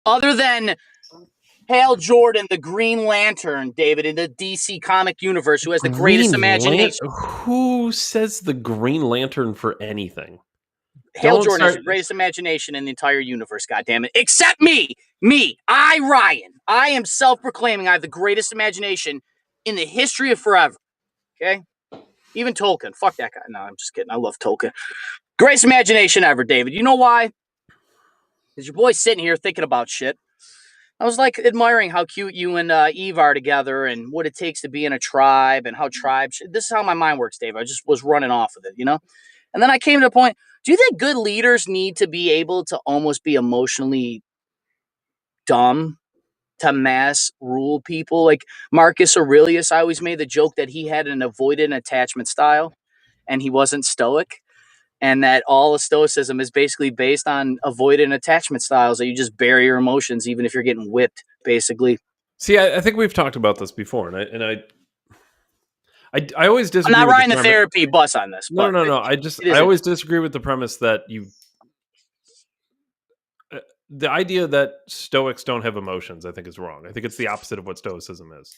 Other than Hal Jordan, the Green Lantern, David, in the DC comic universe, who has the greatest imagination. Who says the Green Lantern for anything? Hal Jordan has the greatest imagination in the entire universe, goddammit. Except me. Ryan. I am self-proclaiming I have the greatest imagination in the history of forever. Okay? Even Tolkien. Fuck that guy. No, I'm just kidding. I love Tolkien. Greatest imagination ever, David. You know why? Because your boy's sitting here thinking about shit. I was like admiring how cute you and Eve are together and what it takes to be in a tribe and how tribes. This is how my mind works, Dave. I just was running off of it, you know? And then I came to the point, do you think good leaders need to be able to almost be emotionally dumb to mass rule people? Like Marcus Aurelius, I always made the joke that he had an avoidant attachment style and he wasn't stoic. And that all of Stoicism is basically based on avoidant attachment styles that you just bury your emotions, even if you're getting whipped, basically. See, I think we've talked about this before, and I always disagree. I'm not riding the therapy bus on this. No. I always disagree with the premise that the idea that Stoics don't have emotions, I think, is wrong. I think it's the opposite of what Stoicism is.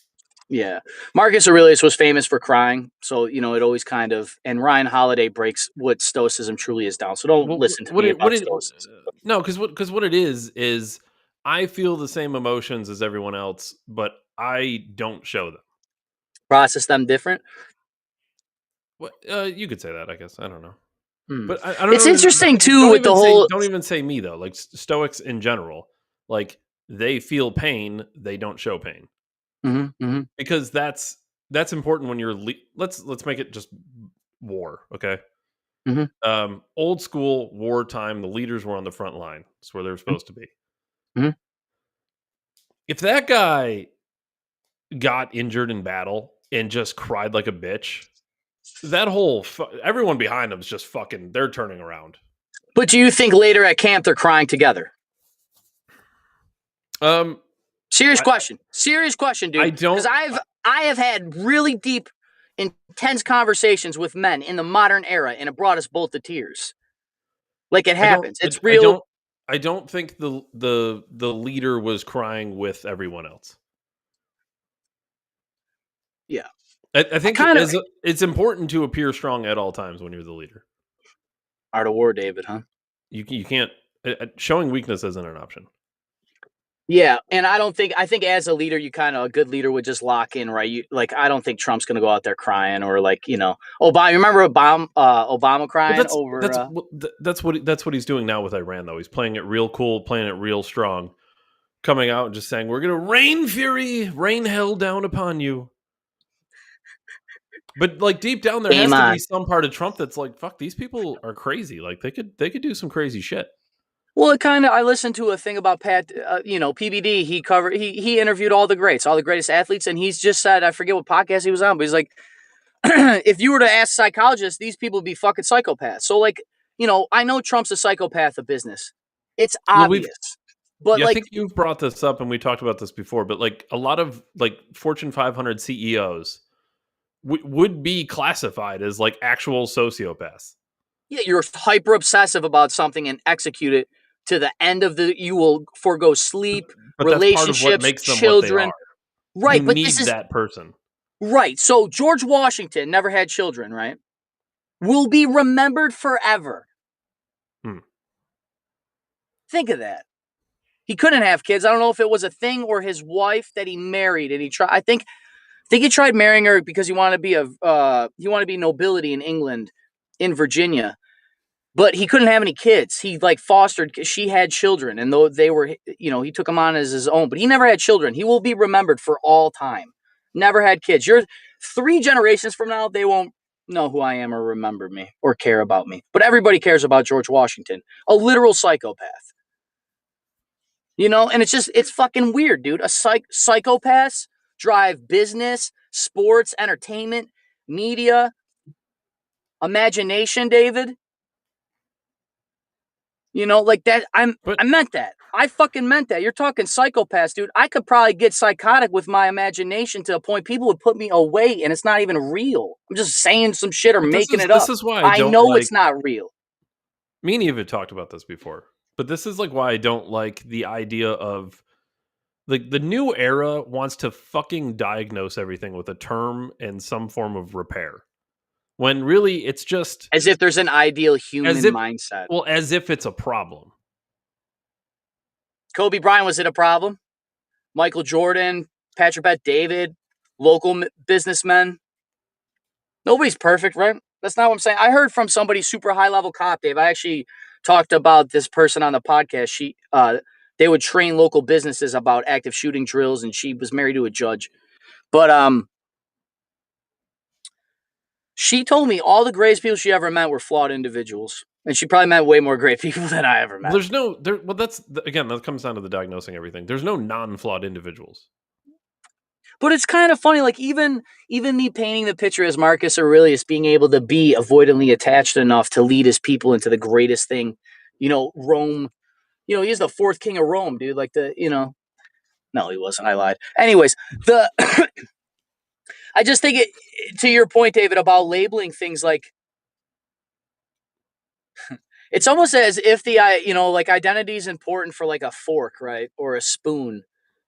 Yeah. Marcus Aurelius was famous for crying. So, it always kind of, and Ryan Holiday breaks what Stoicism truly is down. So don't listen to me about Stoicism. No, because what it is I feel the same emotions as everyone else, but I don't show them. Process them different? Well, you could say that, I guess. I don't know. But I don't it's know, interesting, too, with the whole... Don't even say me, though. Like, Stoics in general, like, they feel pain, they don't show pain. Mm-hmm. Because that's important when you're let's make it just war, okay? Mm-hmm. Old school wartime, the leaders were on the front line. That's where they're supposed to be. Mm-hmm. If that guy got injured in battle and just cried like a bitch, that whole everyone behind him is just fucking, they're turning around. But do you think later at camp they're crying together? Serious question, dude. I don't, because I have had really deep, intense conversations with men in the modern era, and it brought us both to tears. Like, it happens. It's real. I don't think the leader was crying with everyone else. Yeah, I think it's important to appear strong at all times when you're the leader. Art of War, David, huh? You can't. Showing weakness isn't an option. Yeah, and I think as a leader, a good leader would just lock in, right? I don't think Trump's going to go out there crying, or Obama. Remember Obama crying over? That's what he's doing now with Iran, though. He's playing it real cool, playing it real strong, coming out and just saying, "We're going to rain hell down upon you." But like deep down, there has to be some part of Trump that's like, "Fuck, these people are crazy. Like they could do some crazy shit." Well, I listened to a thing about Pat, PBD. He interviewed all the greats, all the greatest athletes, and he's just said, I forget what podcast he was on, but he's like, if you were to ask psychologists, these people would be fucking psychopaths. So, I know Trump's a psychopath of business. It's obvious. But I think you've brought this up, and we talked about this before, but a lot of Fortune 500 CEOs would be classified as actual sociopaths. Yeah, you're hyper obsessive about something and execute it to the end of you will forego sleep, but relationships, that's part of what makes them children. What they are. Right, you but need that person. Right. So George Washington never had children, right? Will be remembered forever. Think of that. He couldn't have kids. I don't know if it was a thing or his wife that he married, and he tried. I think he tried marrying her because he wanted to be nobility in England, in Virginia. But he couldn't have any kids. He fostered. She had children, and though they were, he took them on as his own. But he never had children. He will be remembered for all time. Never had kids. You're 3 generations from now, they won't know who I am or remember me or care about me. But everybody cares about George Washington, a literal psychopath. And it's fucking weird, dude. Psychopaths drive business, sports, entertainment, media, imagination, David. That. I meant that. I fucking meant that. You're talking psychopaths, dude. I could probably get psychotic with my imagination to a point people would put me away, and it's not even real. I'm just saying some shit or making it up. This is why I know it's not real. Me and Eve have talked about this before. But this is like why I don't like the idea of like the new era wants to fucking diagnose everything with a term and some form of repair. When really it's just As if there's an ideal as human if mindset. as if it's a problem. Kobe Bryant, was it a problem? Michael Jordan, Patrick Bet David, local businessmen. Nobody's perfect, right? That's not what I'm saying. I heard from somebody super high level cop, Dave. I actually talked about this person on the podcast. They would train local businesses about active shooting drills, and she was married to a judge. But she told me all the greatest people she ever met were flawed individuals, and she probably met way more great people than I ever met. There's no there. Well, that's again that comes down to the diagnosing everything. There's no non-flawed individuals. But it's kind of funny, like even me painting the picture as Marcus Aurelius being able to be avoidantly attached enough to lead his people into the greatest thing, Rome. He's the fourth king of Rome, dude. Like no, he wasn't. I lied. Anyways, I just think to your point, David, about labeling things like it's almost as if like identity is important for like a fork, right? Or a spoon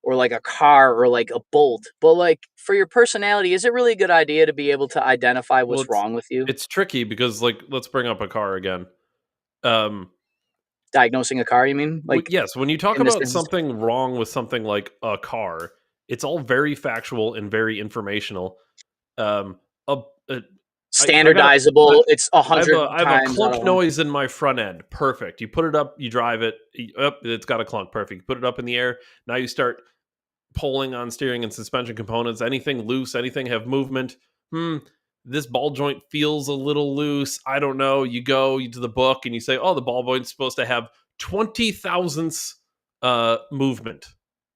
or like a car or like a bolt. But like for your personality, is it really a good idea to be able to identify Well, what's wrong with you? it's tricky because like let's bring up a car again. Um, Diagnosing a car, you mean? Like yes, when you talk in this about instance, something wrong with something like a car, it's all very factual and very informational. Um, a, a, I got standardizable. It's I have 100 a times out clunk of 100. noise in my front end. Perfect. You put it up, you drive it. It's got a clunk. Perfect. You put it up in the air. Now you start pulling on steering and suspension components. Anything loose, anything have movement. This ball joint feels a little loose. I don't know. You go to the book and you say, oh, the ball joint's supposed to have 20 thousandths movement.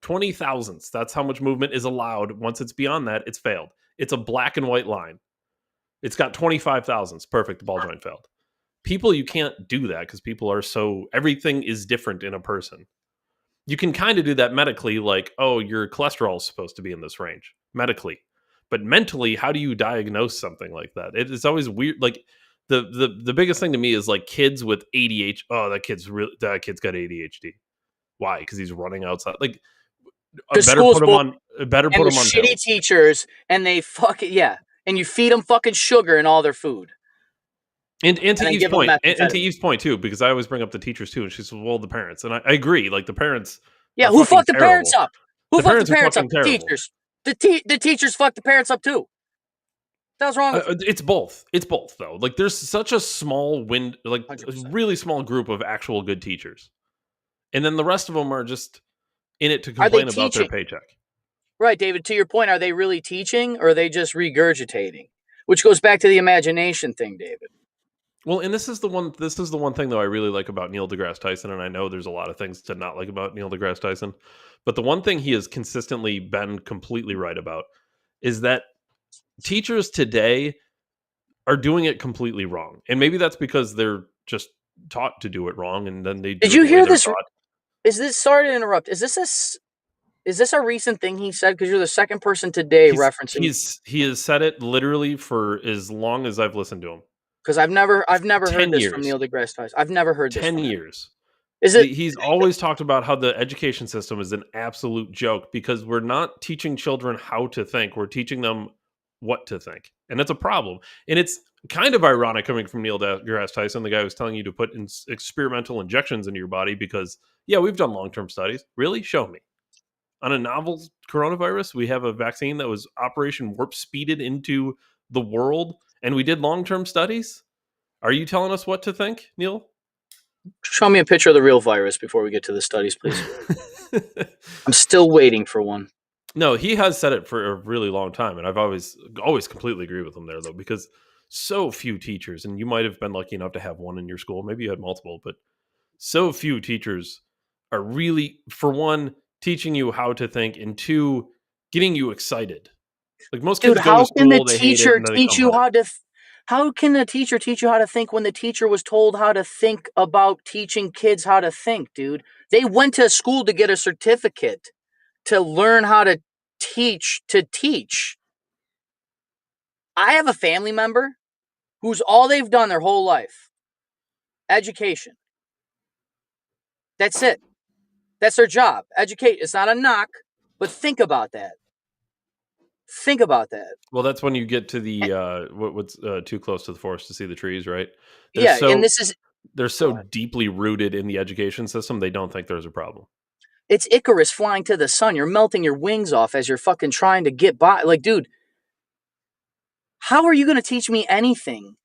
20 thousandths. That's how much movement is allowed. Once it's beyond that, it's failed. It's a black and white line. It's got 25 thousandths. Perfect. The ball joint failed. People, you can't do that because people are everything is different in a person. You can kind of do that medically, like, oh, your cholesterol is supposed to be in this range medically. But mentally, how do you diagnose something like that? It's always weird. Like the biggest thing to me is like kids with ADHD. Oh, that kid's got ADHD. Why? Because he's running outside. Like, The better school's put him bull on. Better and put the him on shitty pills. teachers, and they yeah, and you feed them fucking sugar in all their food, And to and then Eve's give them point, and to methamphetamine. Eve's point too, because I always bring up the teachers too, and she says, "Well, the parents," and I agree. Like the parents Yeah, are who fucking fucked the parents terrible. up? Who The fucked the parents are parents up? fucking The terrible. teachers. The teachers fucked the parents up too. What's wrong with you? It's both. It's both though. Like there's such a small like a 100%. really small group of actual good teachers, and then the rest of them are just in it to Are they complain about their teaching? paycheck. Right, David, to your point, are they really teaching or are they just regurgitating? Which goes back to the imagination thing, David. Well, and this is the one. This is the one thing though I really like about Neil deGrasse Tyson, and I know there's a lot of things to not like about Neil deGrasse Tyson, but the one thing he has consistently been completely right about is that teachers today are doing it completely wrong. And maybe that's because they're just taught to do it wrong and then they Did do it you the way hear they're this? taught. Sorry to interrupt. Is this a recent thing he said? Because you're the second person today referencing. He has said it literally for as long as I've listened to him. Because I've never heard 10 this from years. Neil deGrasse Tyson. I've never heard this 10 from him. years. Is it? He's always talked about how the education system is an absolute joke because we're not teaching children how to think. We're teaching them what to think. And that's a problem. And it's kind of ironic coming from Neil deGrasse Tyson, the guy who's telling you to put in experimental injections into your body because, yeah, we've done long-term studies. Really? Show me. On a novel coronavirus, we have a vaccine that was Operation Warp Speeded into the world, and we did long-term studies. Are you telling us what to think, Neil? Show me a picture of the real virus before we get to the studies, please. I'm still waiting for one. No, he has said it for a really long time, and I've always completely agree with him there, though, because so few teachers, and you might have been lucky enough to have one in your school, maybe you had multiple, but so few teachers are really, for one, teaching you how to think, and two, getting you excited. Like most Dude, kids go to how can the school, they hate it, teacher and then they teach come you home. how to? How can the teacher teach you how to think when the teacher was told how to think about teaching kids how to think, dude? They went to school to get a certificate to learn how to teach to teach. I have a family member who's all they've done their whole life education. That's it. That's their job. Educate. It's not a knock, but think about that. Think about that. Well, that's when you get to the what's too close to the forest to see the trees, right? They're Yeah, and so this is they're so deeply rooted in the education system, they don't think there's a problem. it's Icarus flying to the sun. You're melting your wings off as you're fucking trying to get by. Like, dude, how are you going to teach me anything?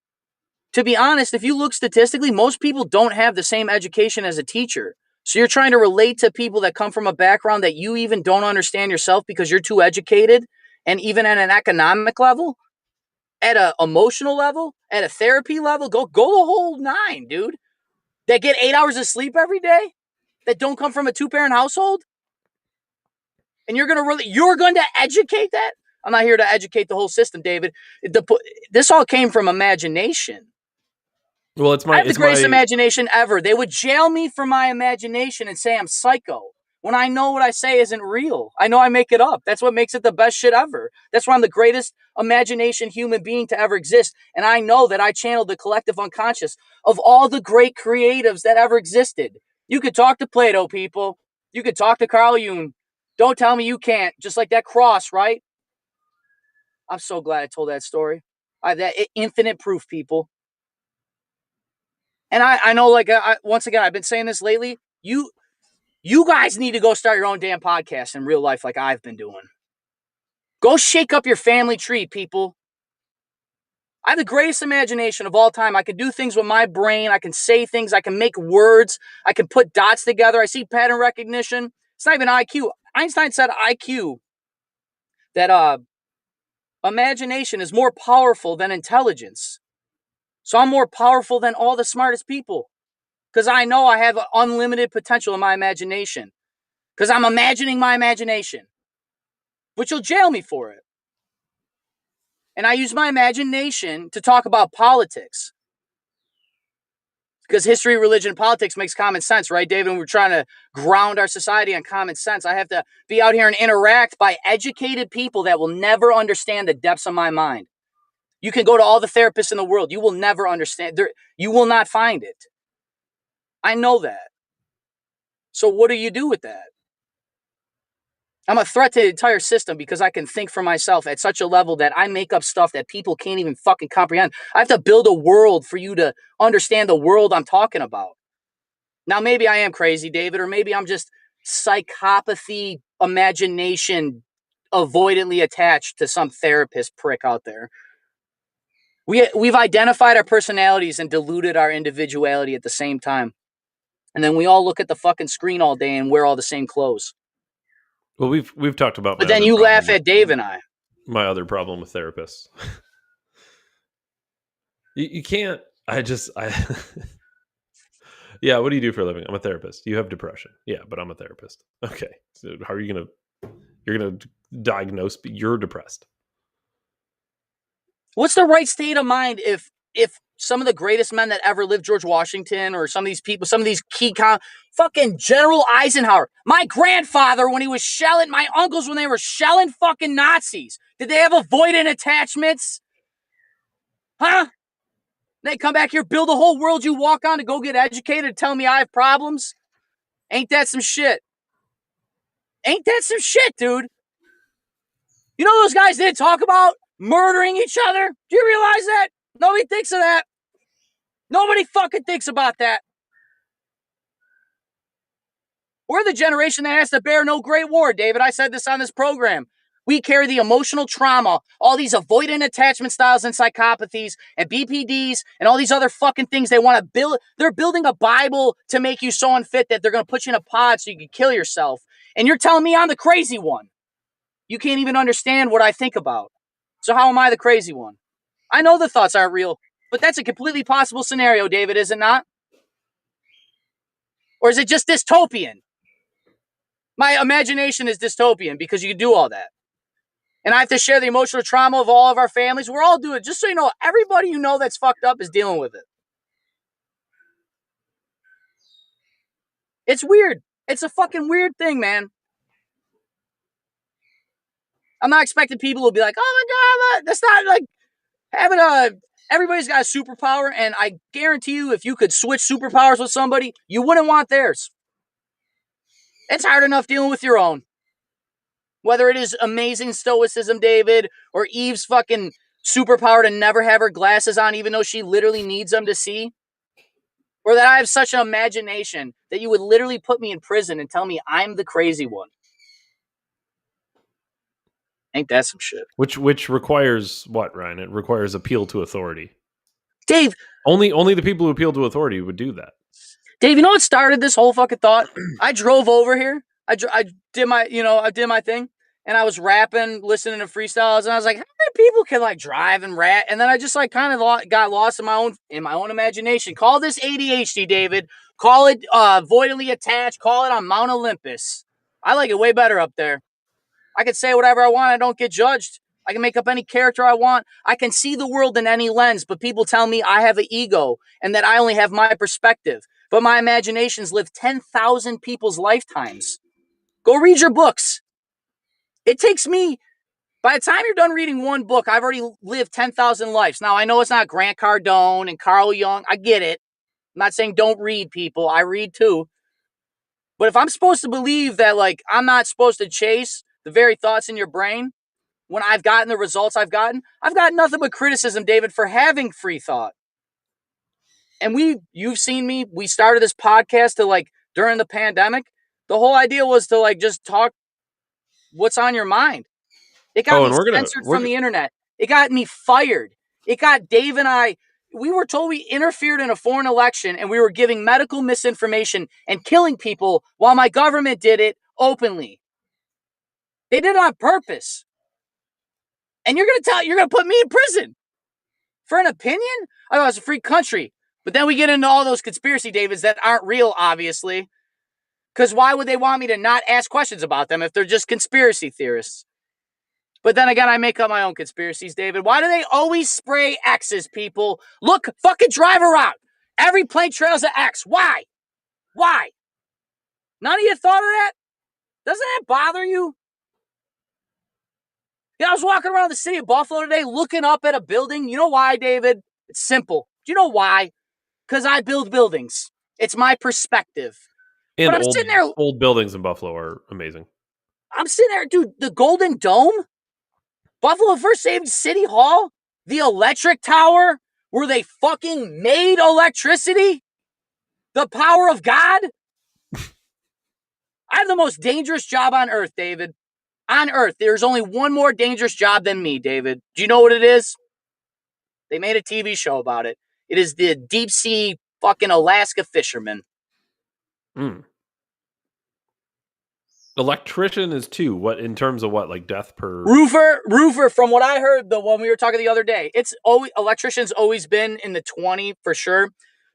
To be honest, if you look statistically, most people don't have the same education as a teacher. So you're trying to relate to people that come from a background that you even don't understand yourself because you're too educated, and even at an economic level, at an emotional level, at a therapy level, go the whole nine, dude. That get 8 hours of sleep every day, that don't come from a 2-parent household, and you're going to educate that? I'm not here to educate the whole system, David. This all came from imagination. Well, I have the greatest imagination ever. They would jail me for my imagination and say I'm psycho when I know what I say isn't real. I know I make it up. That's what makes it the best shit ever. That's why I'm the greatest imagination human being to ever exist. And I know that I channeled the collective unconscious of all the great creatives that ever existed. You could talk to Plato, people. You could talk to Carl Jung. Don't tell me you can't. Just like that cross, right? I'm so glad I told that story. I have that infinite proof, people. And I know, like, once again, I've been saying this lately. You guys need to go start your own damn podcast in real life, like I've been doing. Go shake up your family tree, people. I have the greatest imagination of all time. I can do things with my brain. I can say things. I can make words. I can put dots together. I see pattern recognition. It's not even IQ. Einstein said IQ, that imagination is more powerful than intelligence. So I'm more powerful than all the smartest people. Because I know I have unlimited potential in my imagination. Because I'm imagining my imagination. Which will jail me for it. And I use my imagination to talk about politics. Because history, religion, politics makes common sense, right, David? And we're trying to ground our society on common sense. I have to be out here and interact by educated people that will never understand the depths of my mind. You can go to all the therapists in the world. You will never understand. You will not find it. I know that. So what do you do with that? I'm a threat to the entire system because I can think for myself at such a level that I make up stuff that people can't even fucking comprehend. I have to build a world for you to understand the world I'm talking about. Now, maybe I am crazy, David, or maybe I'm just psychopathy, imagination, avoidantly attached to some therapist prick out there. We've identified our personalities and diluted our individuality at the same time. And then we all look at the fucking screen all day and wear all the same clothes. Well, we've talked about. But then you laugh at Dave and I. My other problem with therapists. you can't. Yeah. What do you do for a living? I'm a therapist. You have depression. Yeah, but I'm a therapist. Okay. So how are you gonna? You're gonna diagnose you're depressed. What's the right state of mind if some of the greatest men that ever lived, George Washington, or some of these people, some of these key fucking General Eisenhower, my grandfather when he was shelling, my uncles when they were shelling fucking Nazis, did they have avoidant attachments? Huh? They come back here, build a whole world you walk on to go get educated and tell me I have problems? Ain't that some shit? Ain't that some shit, dude? You know those guys didn't talk about murdering each other? Do you realize that? Nobody thinks of that. Nobody fucking thinks about that. We're the generation that has to bear no great war, David. I said this on this program. We carry the emotional trauma, all these avoidant attachment styles and psychopathies and BPDs and all these other fucking things they want to build. They're building a Bible to make you so unfit that they're going to put you in a pod so you can kill yourself. And you're telling me I'm the crazy one. You can't even understand what I think about. So how am I the crazy one? I know the thoughts aren't real, but that's a completely possible scenario, David, is it not? Or is it just dystopian? My imagination is dystopian because you can do all that. And I have to share the emotional trauma of all of our families. We're all doing it. Just so you know, everybody you know that's fucked up is dealing with it. It's weird. It's a fucking weird thing, man. I'm not expecting people to be like, oh my God, that's not like having everybody's got a superpower. And I guarantee you, if you could switch superpowers with somebody, you wouldn't want theirs. It's hard enough dealing with your own. Whether it is amazing stoicism, David, or Eve's fucking superpower to never have her glasses on, even though she literally needs them to see, or that I have such an imagination that you would literally put me in prison and tell me I'm the crazy one. Ain't that some shit? Which requires what, Ryan? It requires appeal to authority. Dave, only the people who appeal to authority would do that. Dave, you know what started this whole fucking thought? I drove over here. I did my thing, and I was rapping, listening to freestyles, and I was like, how many people can like drive and rap? And then I just like kind of got lost in my own imagination. Call this ADHD, David. Call it voidally attached. Call it on Mount Olympus. I like it way better up there. I can say whatever I want. I don't get judged. I can make up any character I want. I can see the world in any lens, but people tell me I have an ego and that I only have my perspective. But my imaginations live 10,000 people's lifetimes. Go read your books. It takes me, by the time you're done reading one book, I've already lived 10,000 lives. Now, I know it's not Grant Cardone and Carl Jung. I get it. I'm not saying don't read, people. I read too. But if I'm supposed to believe that, like, I'm not supposed to chase the very thoughts in your brain, when I've gotten the results I've got nothing but criticism, David, for having free thought. And you've seen me, we started this podcast to like during the pandemic. The whole idea was to like just talk what's on your mind. It got me censored from the internet. It got me fired. It got Dave and I, we were told we interfered in a foreign election and we were giving medical misinformation and killing people while my government did it openly. They did it on purpose. And you're going to put me in prison for an opinion? I thought it's a free country. But then we get into all those conspiracy Davids that aren't real, obviously. Because why would they want me to not ask questions about them if they're just conspiracy theorists? But then again, I make up my own conspiracies, David. Why do they always spray X's, people? Look, fucking drive around. Every plane trails an X. Why? Why? None of you thought of that? Doesn't that bother you? Yeah, I was walking around the city of Buffalo today looking up at a building. You know why, David? It's simple. Do you know why? Because I build buildings. It's my perspective. And but I'm sitting there. Old buildings in Buffalo are amazing. I'm sitting there, dude. The Golden Dome, Buffalo First Saved City Hall, the electric tower, where they fucking made electricity, the power of God. I have the most dangerous job on earth, David. On earth, there's only one more dangerous job than me, David. Do you know what it is? They made a TV show about it. It is the deep sea fucking Alaska fisherman. Electrician is 2. What in terms of what, like death per roofer? From what I heard, the one we were talking the other day, it's always electrician's always been in the 20 for sure.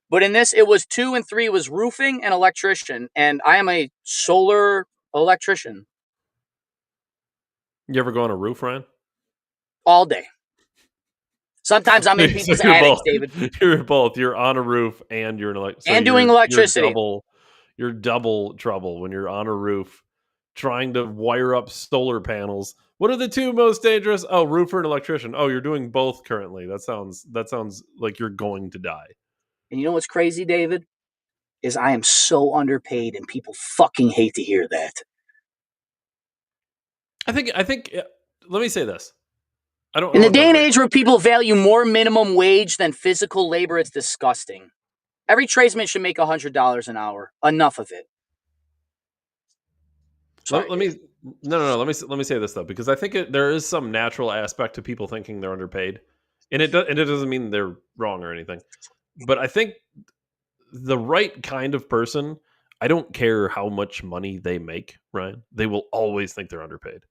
But in this, it was 2 and 3 was roofing and electrician, and I am a solar electrician. You ever go on a roof, Ryan? All day. Sometimes I'm in people's attics, David. You're both. You're on a roof and you're in doing electricity. You're double trouble when you're on a roof trying to wire up solar panels. What are the 2 most dangerous? Oh, roofer and electrician. Oh, you're doing both currently. That sounds like you're going to die. And you know what's crazy, David? Is I am so underpaid and people fucking hate to hear that. I think let me say this. In the day and age where people value more minimum wage than physical labor, it's disgusting. Every tradesman should make $100 an hour. Enough of it. Sorry, let me say this though, because I think there is some natural aspect to people thinking they're underpaid, and it doesn't mean they're wrong or anything. But I think the right kind of person, I don't care how much money they make, Ryan, they will always think they're underpaid.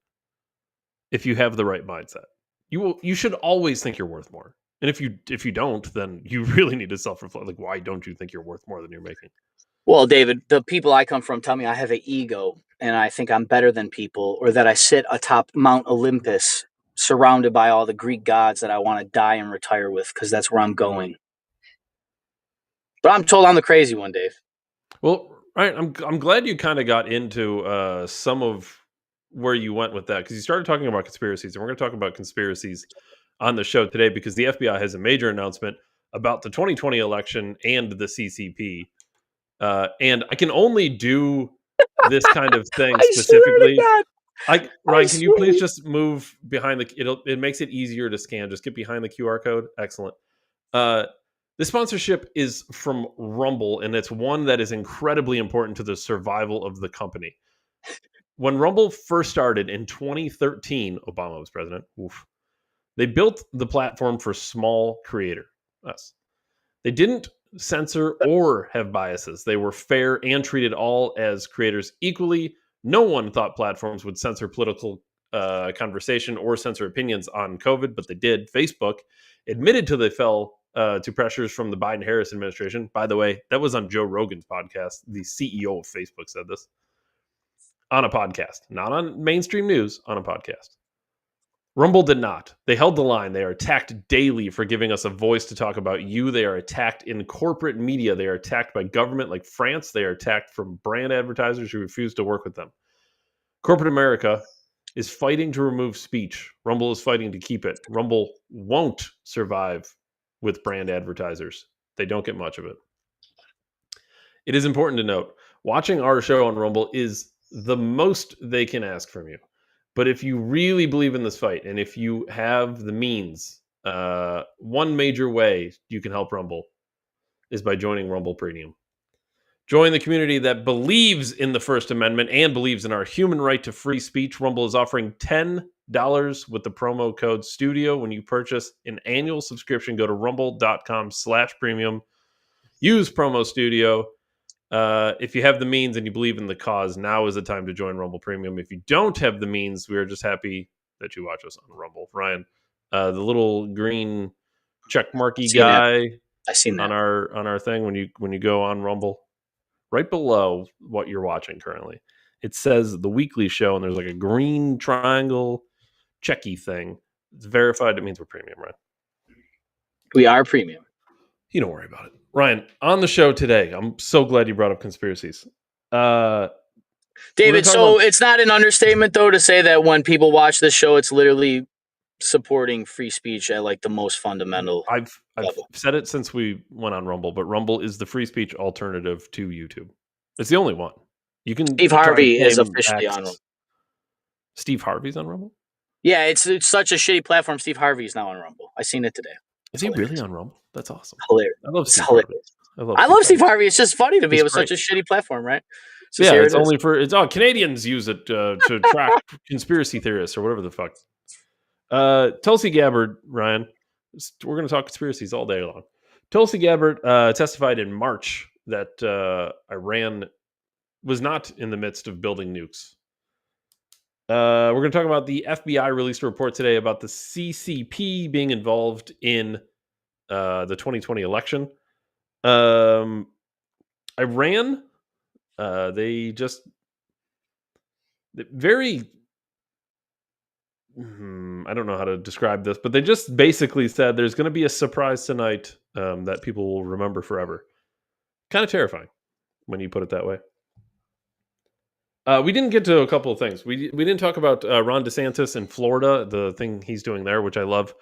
If you have the right mindset, you should always think you're worth more. And if you don't, then you really need to self-reflect. Like, why don't you think you're worth more than you're making? Well, David, the people I come from tell me I have an ego and I think I'm better than people, or that I sit atop Mount Olympus surrounded by all the Greek gods that I want to die and retire with because that's where I'm going. But I'm told I'm the crazy one, Dave. Well, right. I'm glad you kind of got into some of where you went with that, because you started talking about conspiracies, and we're going to talk about conspiracies on the show today because the FBI has a major announcement about the 2020 election and the CCP. And I can only do this kind of thing I specifically. swear to God. Ryan, can you please just move behind it makes it easier to scan. Just get behind the QR code. Excellent. The sponsorship is from Rumble, and it's one that is incredibly important to the survival of the company. When Rumble first started in 2013, Obama was president. Oof. They built the platform for small creator, us. They didn't censor or have biases. They were fair and treated all as creators equally. No one thought platforms would censor political conversation or censor opinions on COVID, but they did. Facebook admitted they fell to pressures from the Biden-Harris administration. By the way, that was on Joe Rogan's podcast. The CEO of Facebook said this on a podcast, not on mainstream news, on a podcast. Rumble did not. They held the line. They are attacked daily for giving us a voice to talk about you. They are attacked in corporate media. They are attacked by government like France. They are attacked from brand advertisers who refuse to work with them. Corporate America is fighting to remove speech. Rumble is fighting to keep it. Rumble won't survive with brand advertisers. They don't get much of it. It is important to note, watching our show on Rumble is the most they can ask from you. But if you really believe in this fight, and if you have the means, one major way you can help Rumble is by joining Rumble Premium. Join the community that believes in the First Amendment and believes in our human right to free speech. Rumble is offering $10 with the promo code STUDIO when you purchase an annual subscription. Go to rumble.com/premium. Use promo STUDIO. If you have the means and you believe in the cause, now is the time to join Rumble Premium. If you don't have the means, we are just happy that you watch us on Rumble. Ryan, the little green checkmarky guy I seen that on our thing when you go on Rumble, right below what you're watching currently, it says the weekly show, and there's like a green triangle checky thing. It's verified. It means we're premium, right? We are premium. You don't worry about it. Ryan, on the show today, I'm so glad you brought up conspiracies. David, so it's not an understatement, though, to say that when people watch this show, it's literally supporting free speech at like the most fundamental level. I've said it since we went on Rumble, but Rumble is the free speech alternative to YouTube. It's the only one. You can. Steve Harvey is officially on Rumble. Steve Harvey's on Rumble? Yeah, it's such a shitty platform. Steve Harvey is now on Rumble. I seen it today. Is he really on Rumble? That's awesome. Hilarious. I love Steve Harvey. I love Steve Harvey. It's just funny to me. It was such a shitty platform, right? So yeah, it's only for Canadians use it to track conspiracy theorists or whatever the fuck. Tulsi Gabbard, Ryan. We're going to talk conspiracies all day long. Tulsi Gabbard testified in March that Iran was not in the midst of building nukes. We're going to talk about the FBI released a report today about the CCP being involved in the 2020 election. Iran, they just very... I don't know how to describe this, but they just basically said there's going to be a surprise tonight that people will remember forever. Kind of terrifying when you put it that way. We didn't get to a couple of things. We didn't talk about Ron DeSantis in Florida, the thing he's doing there, which I love.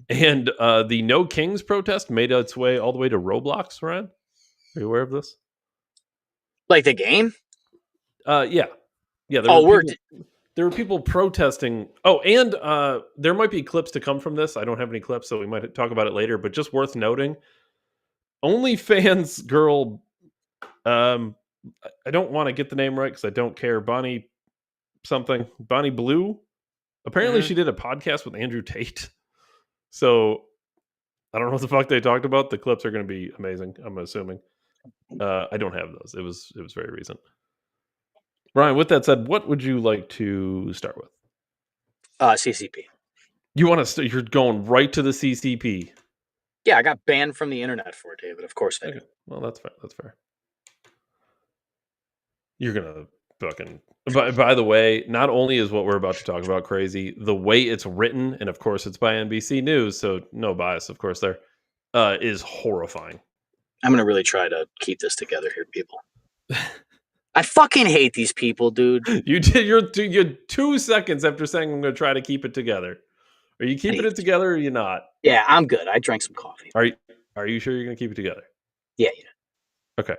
And the No Kings protest made its way all the way to Roblox, Ryan. Are you aware of this? Like the game? Yeah. There were people protesting. Oh, and there might be clips to come from this. I don't have any clips, so we might talk about it later. But just worth noting, OnlyFans girl, I don't want to get the name right because I don't care. Bonnie Blue. Apparently, she did a podcast with Andrew Tate. So I don't know what the fuck they talked about. The clips are going to be amazing, I'm assuming. I don't have those. It was very recent. Ryan, with that said, what would you like to start with? CCP. You want to? You're going right to the CCP. Yeah, I got banned from the internet for it, David. Of course I did. Well, that's fair. That's fair. You're gonna fucking. By the way, not only is what we're about to talk about crazy, the way it's written, and of course it's by NBC News, so no bias, of course, there is horrifying. I'm gonna really try to keep this together here, people. I fucking hate these people, dude. You did. You're 2 seconds after saying I'm going to try to keep it together. Are you keeping it together or are you not? Yeah, I'm good. I drank some coffee. Are you sure you're going to keep it together? Yeah. Okay.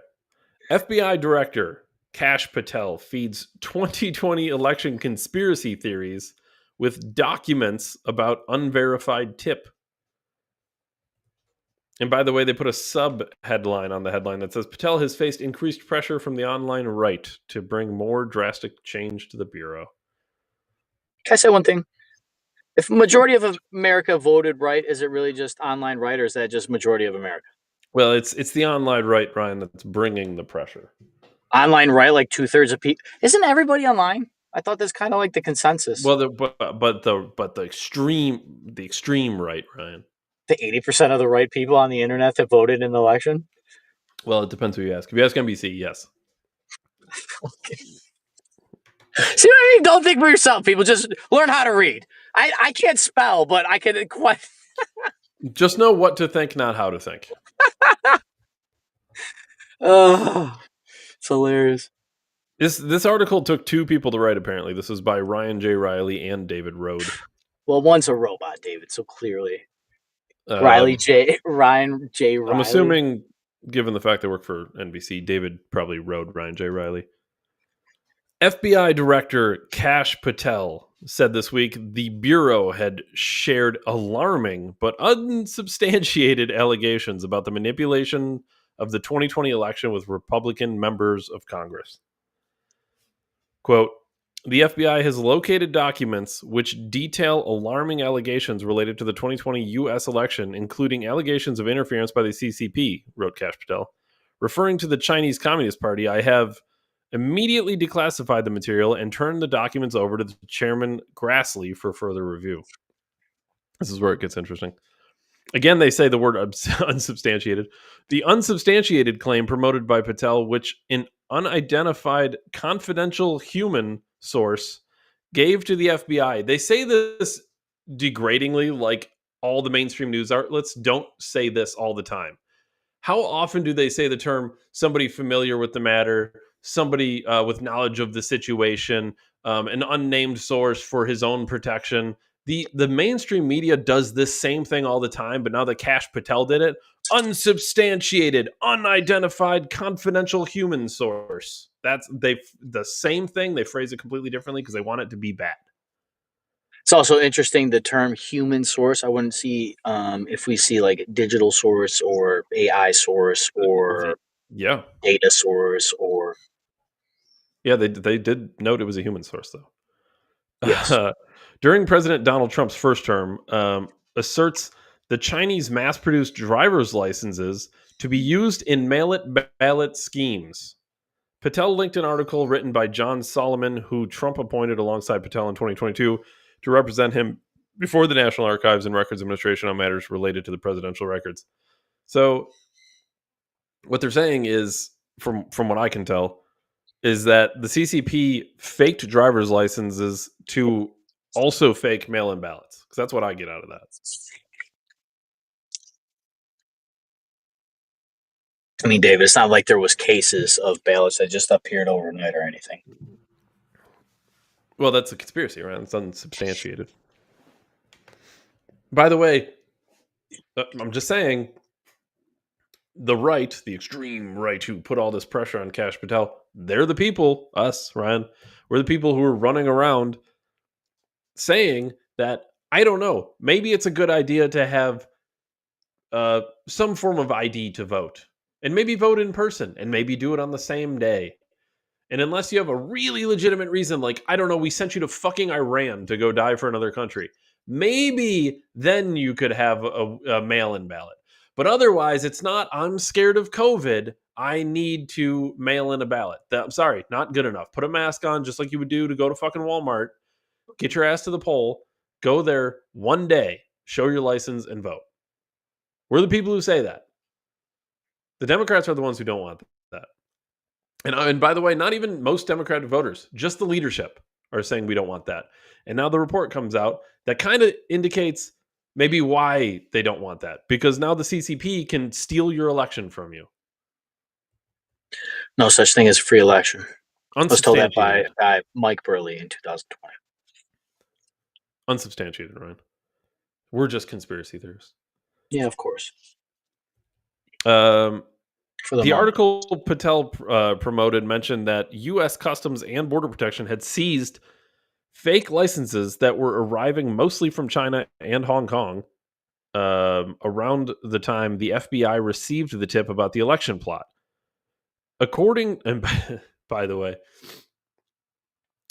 FBI director Kash Patel feeds 2020 election conspiracy theories with documents about unverified tip. And by the way, they put a sub headline on the headline that says Patel has faced increased pressure from the online right to bring more drastic change to the Bureau. Can I say one thing? If majority of America voted right, is it really just online right, or is that just majority of America? Well, it's the online right, Ryan, that's bringing the pressure. Online right, like 2/3 of people. Isn't everybody online? I thought that's kind of like the consensus. Well, the extreme right, Ryan. The 80% of the right people on the internet that voted in the election. Well, it depends who you ask. If you ask NBC, yes. See what I mean? Don't think for yourself, people. Just learn how to read. I can't spell, but I can quite. Just know what to think, not how to think. Oh, it's hilarious. This article took two people to write, apparently. This was by Ryan J. Riley and David Rode. Well, one's a robot, David, so clearly. Ryan J. Riley. I'm assuming, given the fact they work for NBC, David probably wrote Ryan J. Riley. FBI Director Kash Patel said this week the Bureau had shared alarming but unsubstantiated allegations about the manipulation of the 2020 election with Republican members of Congress. Quote, the FBI has located documents which detail alarming allegations related to the 2020 U.S. election, including allegations of interference by the CCP, wrote Kash Patel. Referring to the Chinese Communist Party, I have immediately declassified the material and turned the documents over to the Chairman Grassley for further review. This is where it gets interesting. Again, they say the word unsubstantiated. The unsubstantiated claim promoted by Patel, which an unidentified confidential human source gave to the FBI. They say this degradingly, like all the mainstream news outlets don't say this all the time. How often do they say the term somebody familiar with the matter, somebody with knowledge of the situation, an unnamed source for his own protection? The mainstream media does this same thing all the time, but now that Kash Patel did it, unsubstantiated, unidentified, confidential human source. That's the same thing. They phrase it completely differently because they want it to be bad. It's also interesting the term human source. I wouldn't see if we see like digital source or AI source or data source or they did note it was a human source though. Yes. During President Donald Trump's first term, asserts the Chinese mass-produced driver's licenses to be used in mail-it ballot schemes. Patel linked an article written by John Solomon, who Trump appointed alongside Patel in 2022 to represent him before the National Archives and Records Administration on matters related to the presidential records. So what they're saying is, from what I can tell, is that the CCP faked driver's licenses to also fake mail-in ballots, because that's what I get out of that. I mean, David, it's not like there was cases of ballots that just appeared overnight or anything. Well, that's a conspiracy, right? It's unsubstantiated. By the way, I'm just saying, the right, the extreme right, who put all this pressure on Kash Patel, they're the people, us, Ryan, we're the people who are running around saying that, I don't know, maybe it's a good idea to have some form of ID to vote, and maybe vote in person, and maybe do it on the same day. And unless you have a really legitimate reason, like, I don't know, we sent you to fucking Iran to go die for another country, maybe then you could have a mail-in ballot. But otherwise, it's not, I'm scared of COVID, I need to mail in a ballot. I'm sorry, not good enough. Put a mask on just like you would do to go to fucking Walmart. Get your ass to the poll. Go there one day. Show your license and vote. We're the people who say that. The Democrats are the ones who don't want that. And by the way, not even most Democratic voters, just the leadership are saying we don't want that. And now the report comes out that kind of indicates maybe why they don't want that. Because now the CCP can steal your election from you. No such thing as free election. I was told that by Mike Burley in 2020. Unsubstantiated, Ryan. We're just conspiracy theorists. Yeah, of course. For for the The moment. article Patel promoted mentioned that U.S. Customs and Border Protection had seized fake licenses that were arriving mostly from China and Hong Kong around the time the FBI received the tip about the election plot. According, and by the way,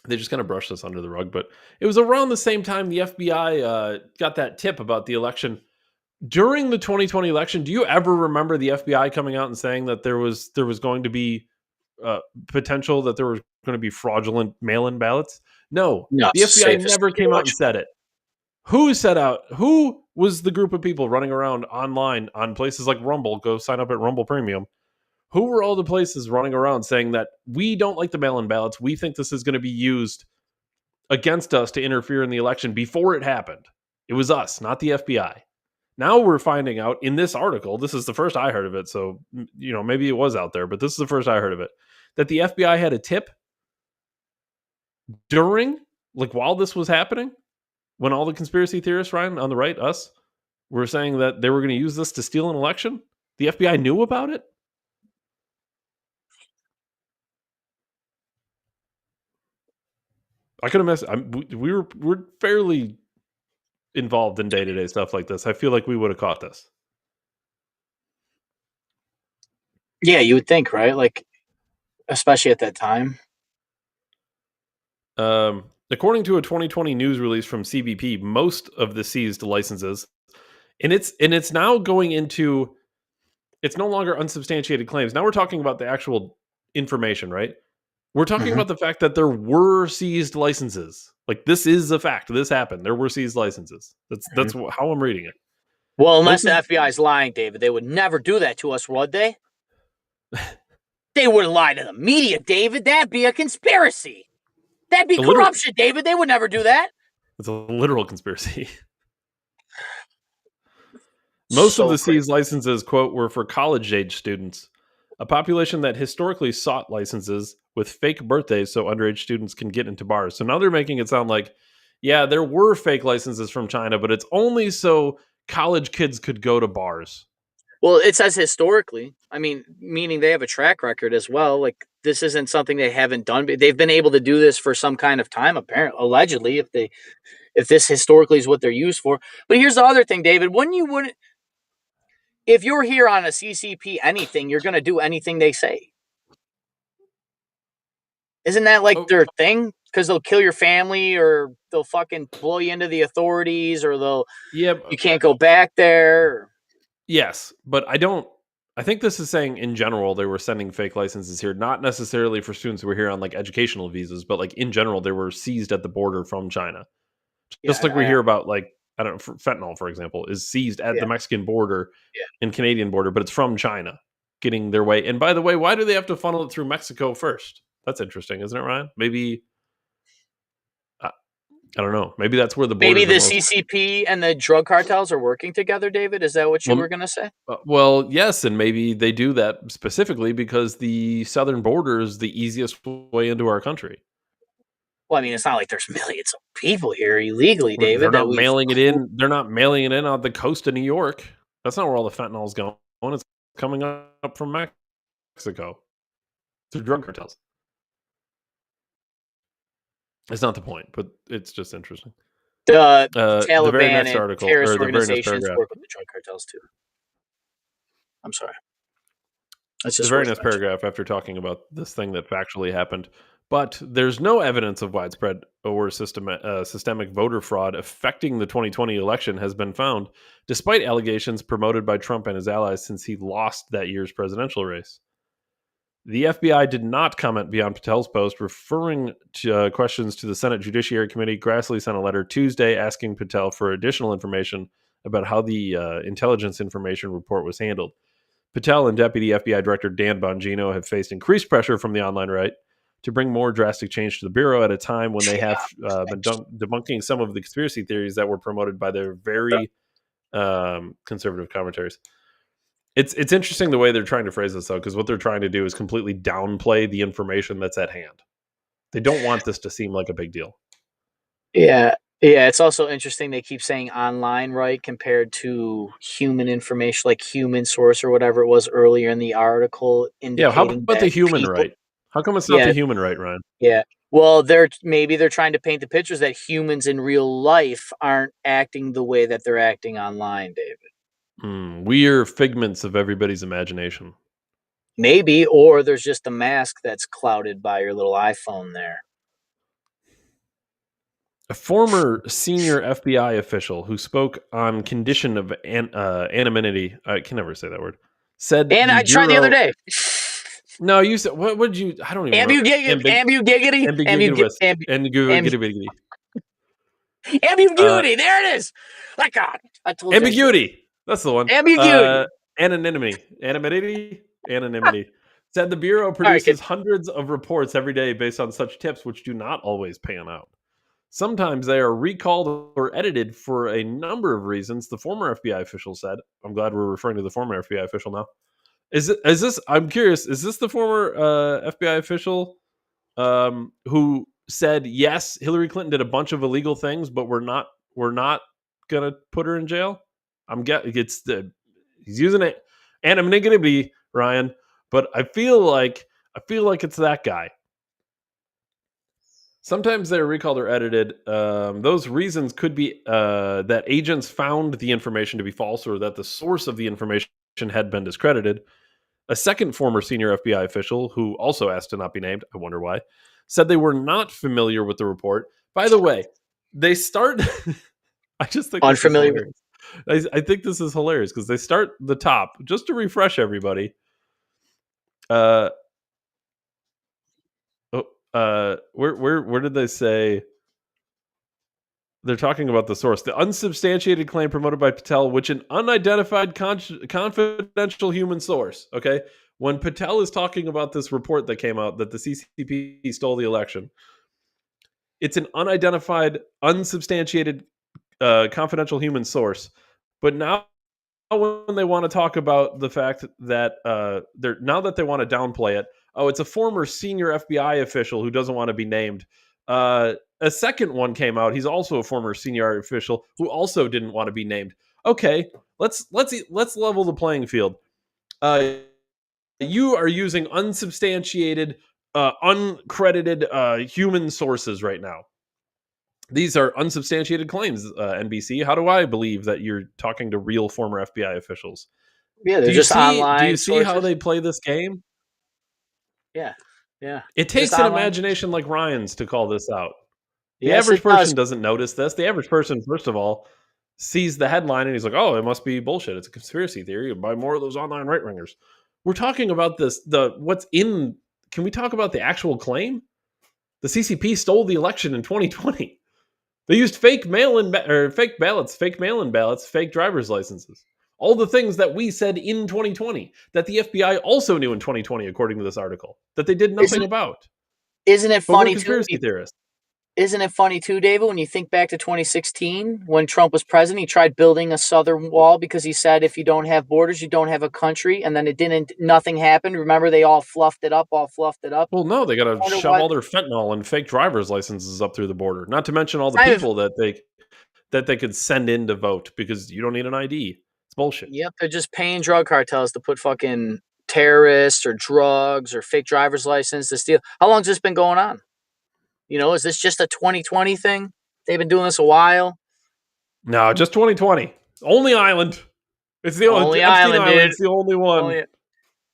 they just kind of brushed this under the rug, but it was around the same time the FBI got that tip about the election. During the 2020 election, do you ever remember the FBI coming out and saying that there was going to be potential that there was going to be fraudulent mail-in ballots? No, No, the it's the FBI safest never thing to came out and watch. said it. Who set out? Who was the group of people running around online on places like Rumble? Go sign up at Rumble Premium. Who were all the places running around saying that we don't like the mail-in ballots? We think this is going to be used against us to interfere in the election before it happened. It was us, not the FBI. Now we're finding out in this article, this is the first I heard of it, so maybe it was out there, but this is the first I heard of it, that the FBI had a tip while this was happening, when all the conspiracy theorists, Ryan, on the right, us, were saying that they were going to use this to steal an election. The FBI knew about it. I could have messed. We're fairly involved in day-to-day stuff like this. I feel like we would have caught this. Yeah, you would think, right? Like, especially at that time. According to a 2020 news release from CBP, most of the seized licenses, and it's now going into, it's no longer unsubstantiated claims. Now we're talking about the actual information, right? We're talking about the fact that there were seized licenses. Like, this is a fact. This happened. There were seized licenses. That's how I'm reading it. Well, unless the FBI is lying, David, they would never do that to us, would they? They wouldn't lie to the media, David. That'd be a conspiracy. That'd be corruption, David. They would never do that. It's a literal conspiracy. Most of the seized licenses, quote, were for college-age students, a population that historically sought licenses with fake birthdays so underage students can get into bars. So now they're making it sound like, yeah, there were fake licenses from China, but it's only so college kids could go to bars. Well, it says historically. I mean, meaning they have a track record as well. Like, this isn't something they haven't done. They've been able to do this for some kind of time, apparently, allegedly, if this historically is what they're used for. But here's the other thing, David. If you're here on a CCP anything, you're going to do anything they say. Isn't that like their thing? Because they'll kill your family, or they'll fucking blow you into the authorities, or you can't go back there. Yes, but I think this is saying in general they were sending fake licenses here, not necessarily for students who were here on like educational visas, but like in general they were seized at the border from China. Just like we hear about, like, I don't know, fentanyl, for example, is seized at the Mexican border and Canadian border, but it's from China getting their way. And by the way, why do they have to funnel it through Mexico first? That's interesting, isn't it, Ryan? Maybe, I don't know. Maybe that's where the CCP and the drug cartels are working together, David? Is that what you were going to say? Well, yes, and maybe they do that specifically because the southern border is the easiest way into our country. Well, I mean, it's not like there's millions of people here illegally, David. They're not mailing it in. They're not mailing it in on the coast of New York. That's not where all the fentanyl is going. It's coming up from Mexico through drug cartels. It's not the point, but it's just interesting. The Taliban and terrorist organizations work with the drug cartels too. I'm sorry. That's just the very next paragraph after talking about this thing that factually happened. But there's no evidence of widespread or systemic voter fraud affecting the 2020 election has been found, despite allegations promoted by Trump and his allies since he lost that year's presidential race. The FBI did not comment beyond Patel's post, referring to questions to the Senate Judiciary Committee. Grassley sent a letter Tuesday asking Patel for additional information about how the intelligence information report was handled. Patel and Deputy FBI Director Dan Bongino have faced increased pressure from the online right to bring more drastic change to the Bureau at a time when they have been debunking some of the conspiracy theories that were promoted by their very conservative commentaries. It's interesting the way they're trying to phrase this, though, because what they're trying to do is completely downplay the information that's at hand. They don't want this to seem like a big deal. Yeah. Yeah, it's also interesting they keep saying online, right, compared to human information, like human source or whatever it was earlier in the article, Yeah, how indicating about the that human people. right? How come it's not Yeah, the human right, Ryan? yeah. Well, they're trying to paint the pictures that humans in real life aren't acting the way that they're acting online, David. We are figments of everybody's imagination. Maybe, or there's just a mask that's clouded by your little iPhone there. A former senior FBI official who spoke on condition of anonymity, I can never say that word, said And the I tried the other Bureau. day. No, you said, what would you, I don't even remember. Ambiguity, Ambiguous. Ambiguity. Uh, ambiguity. There it is. Like God, I told you. ambiguity. That's the one. Ambiguity. Anonymity. Anonymity. Anonymity. Said the Bureau All right, produces hundreds of reports every day based on such tips, which do not always pan out. Sometimes they are recalled or edited for a number of reasons, the former FBI official said. I'm glad we're referring to the former FBI official now. Is this, I'm curious, is this the former FBI official who said, yes, Hillary Clinton did a bunch of illegal things, but we're not going to put her in jail? He's using it anonymity, Ryan, but I feel like it's that guy. Sometimes they're recalled or edited. Those reasons could be that agents found the information to be false or that the source of the information had been discredited. A second former senior FBI official, who also asked to not be named, I wonder why, said they were not familiar with the report. By the way, they start. I just think this is unfamiliar. hilarious. I think this is hilarious because they start the top just to refresh everybody. Uh, where did they say? They're talking about the source. The unsubstantiated claim promoted by Patel, which an unidentified confidential human source. Okay. When Patel is talking about this report that came out that the CCP stole the election, it's an unidentified, unsubstantiated, confidential human source. But now, when they want to talk about the fact that now that they want to downplay it, oh, it's a former senior FBI official who doesn't want to be named. A second one came out. He's also a former senior official who also didn't want to be named. Okay, let's level the playing field. You are using unsubstantiated, uncredited human sources right now. These are unsubstantiated claims, NBC. How do I believe that you're talking to real former FBI officials? Yeah, Do they're you just see? Do online you see how sources. they play this game? Yeah, yeah. It Just takes an online. imagination like Ryan's to call this out. The Yes, average it does. person doesn't notice this. The average person, first of all, sees the headline and he's like, "Oh, it must be bullshit. It's a conspiracy theory. Buy more of those online right wingers." We're talking about this. What's in? Can we talk about the actual claim? The CCP stole the election in 2020. They used fake mail-in or fake ballots, fake mail-in ballots, fake driver's licenses. All the things that we said in 2020 that the FBI also knew in 2020, according to this article, that they did nothing Isn't about. isn't it But we're funny too? conspiracy theorists. Isn't it funny too, David, when you think back to 2016 when Trump was president, he tried building a southern wall because he said if you don't have borders, you don't have a country, and then nothing happened. Remember, they all fluffed it up, Well, no, they got I to wonder shove why. all their fentanyl and fake driver's licenses up through the border. Not to mention all It's the not even, people that they could send in to vote because you don't need an ID. It's bullshit. yep, they're just paying drug cartels to put fucking terrorists or drugs or fake driver's license to steal. How long's this been going on? Is this just a 2020 thing? They've been doing this a while. No, just 2020. Only island. It's the only Only Epstein island, Island. dude. It's the only one. Only.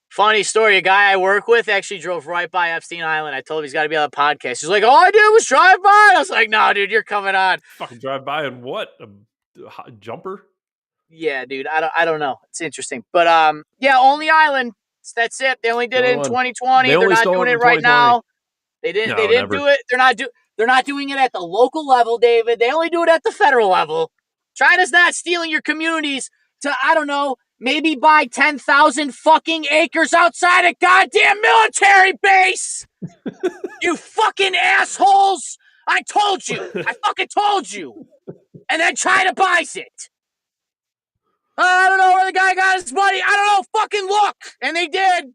Funny story. A guy I work with actually drove right by Epstein Island. I told him he's got to be on the podcast. He's like, "All I did was drive by." I was like, "No, dude, you're coming on." Fucking drive by and what? A jumper? Yeah, dude. I don't know. It's interesting, but yeah, only island. That's it. They only The did it only in one. 2020. They They're only not stole doing it it in right 2020. now. They didn't. They No, didn't never. do it. They're not doing it at the local level, David. They only do it at the federal level. China's not stealing your communities to, I don't know, maybe buy 10,000 fucking acres outside a goddamn military base. You fucking assholes. I told you. I fucking told you. And then China buys it. I don't know where the guy got his money. I don't know. Fucking look. And they did.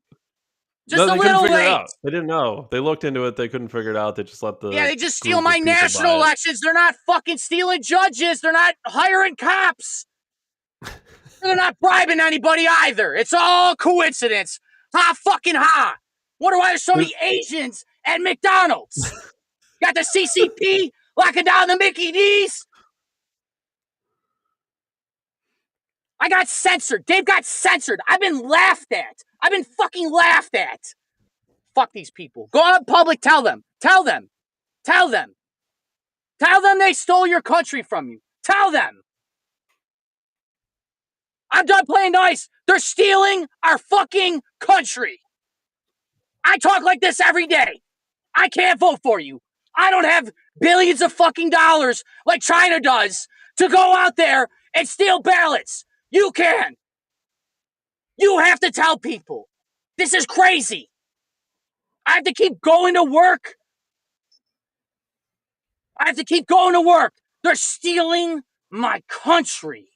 Just No, a they couldn't little figure it late. out. They didn't know. They looked into it. They couldn't figure it out. They just let the Yeah, they just steal group my of people national buy it. elections. They're not fucking stealing judges. They're not hiring cops. They're not bribing anybody either. It's all coincidence. Ha fucking ha. Wonder why there's so many Asians at McDonald's. Got the CCP locking down the Mickey D's. I got censored. Dave got censored. I've been laughed at. I've been fucking laughed at. Fuck these people. Go out in public, tell them. Tell them. Tell them. Tell them they stole your country from you. Tell them. I'm done playing nice. They're stealing our fucking country. I talk like this every day. I can't vote for you. I don't have billions of fucking dollars like China does to go out there and steal ballots. You can. You have to tell people. This is crazy. I have to keep going to work. They're stealing my country.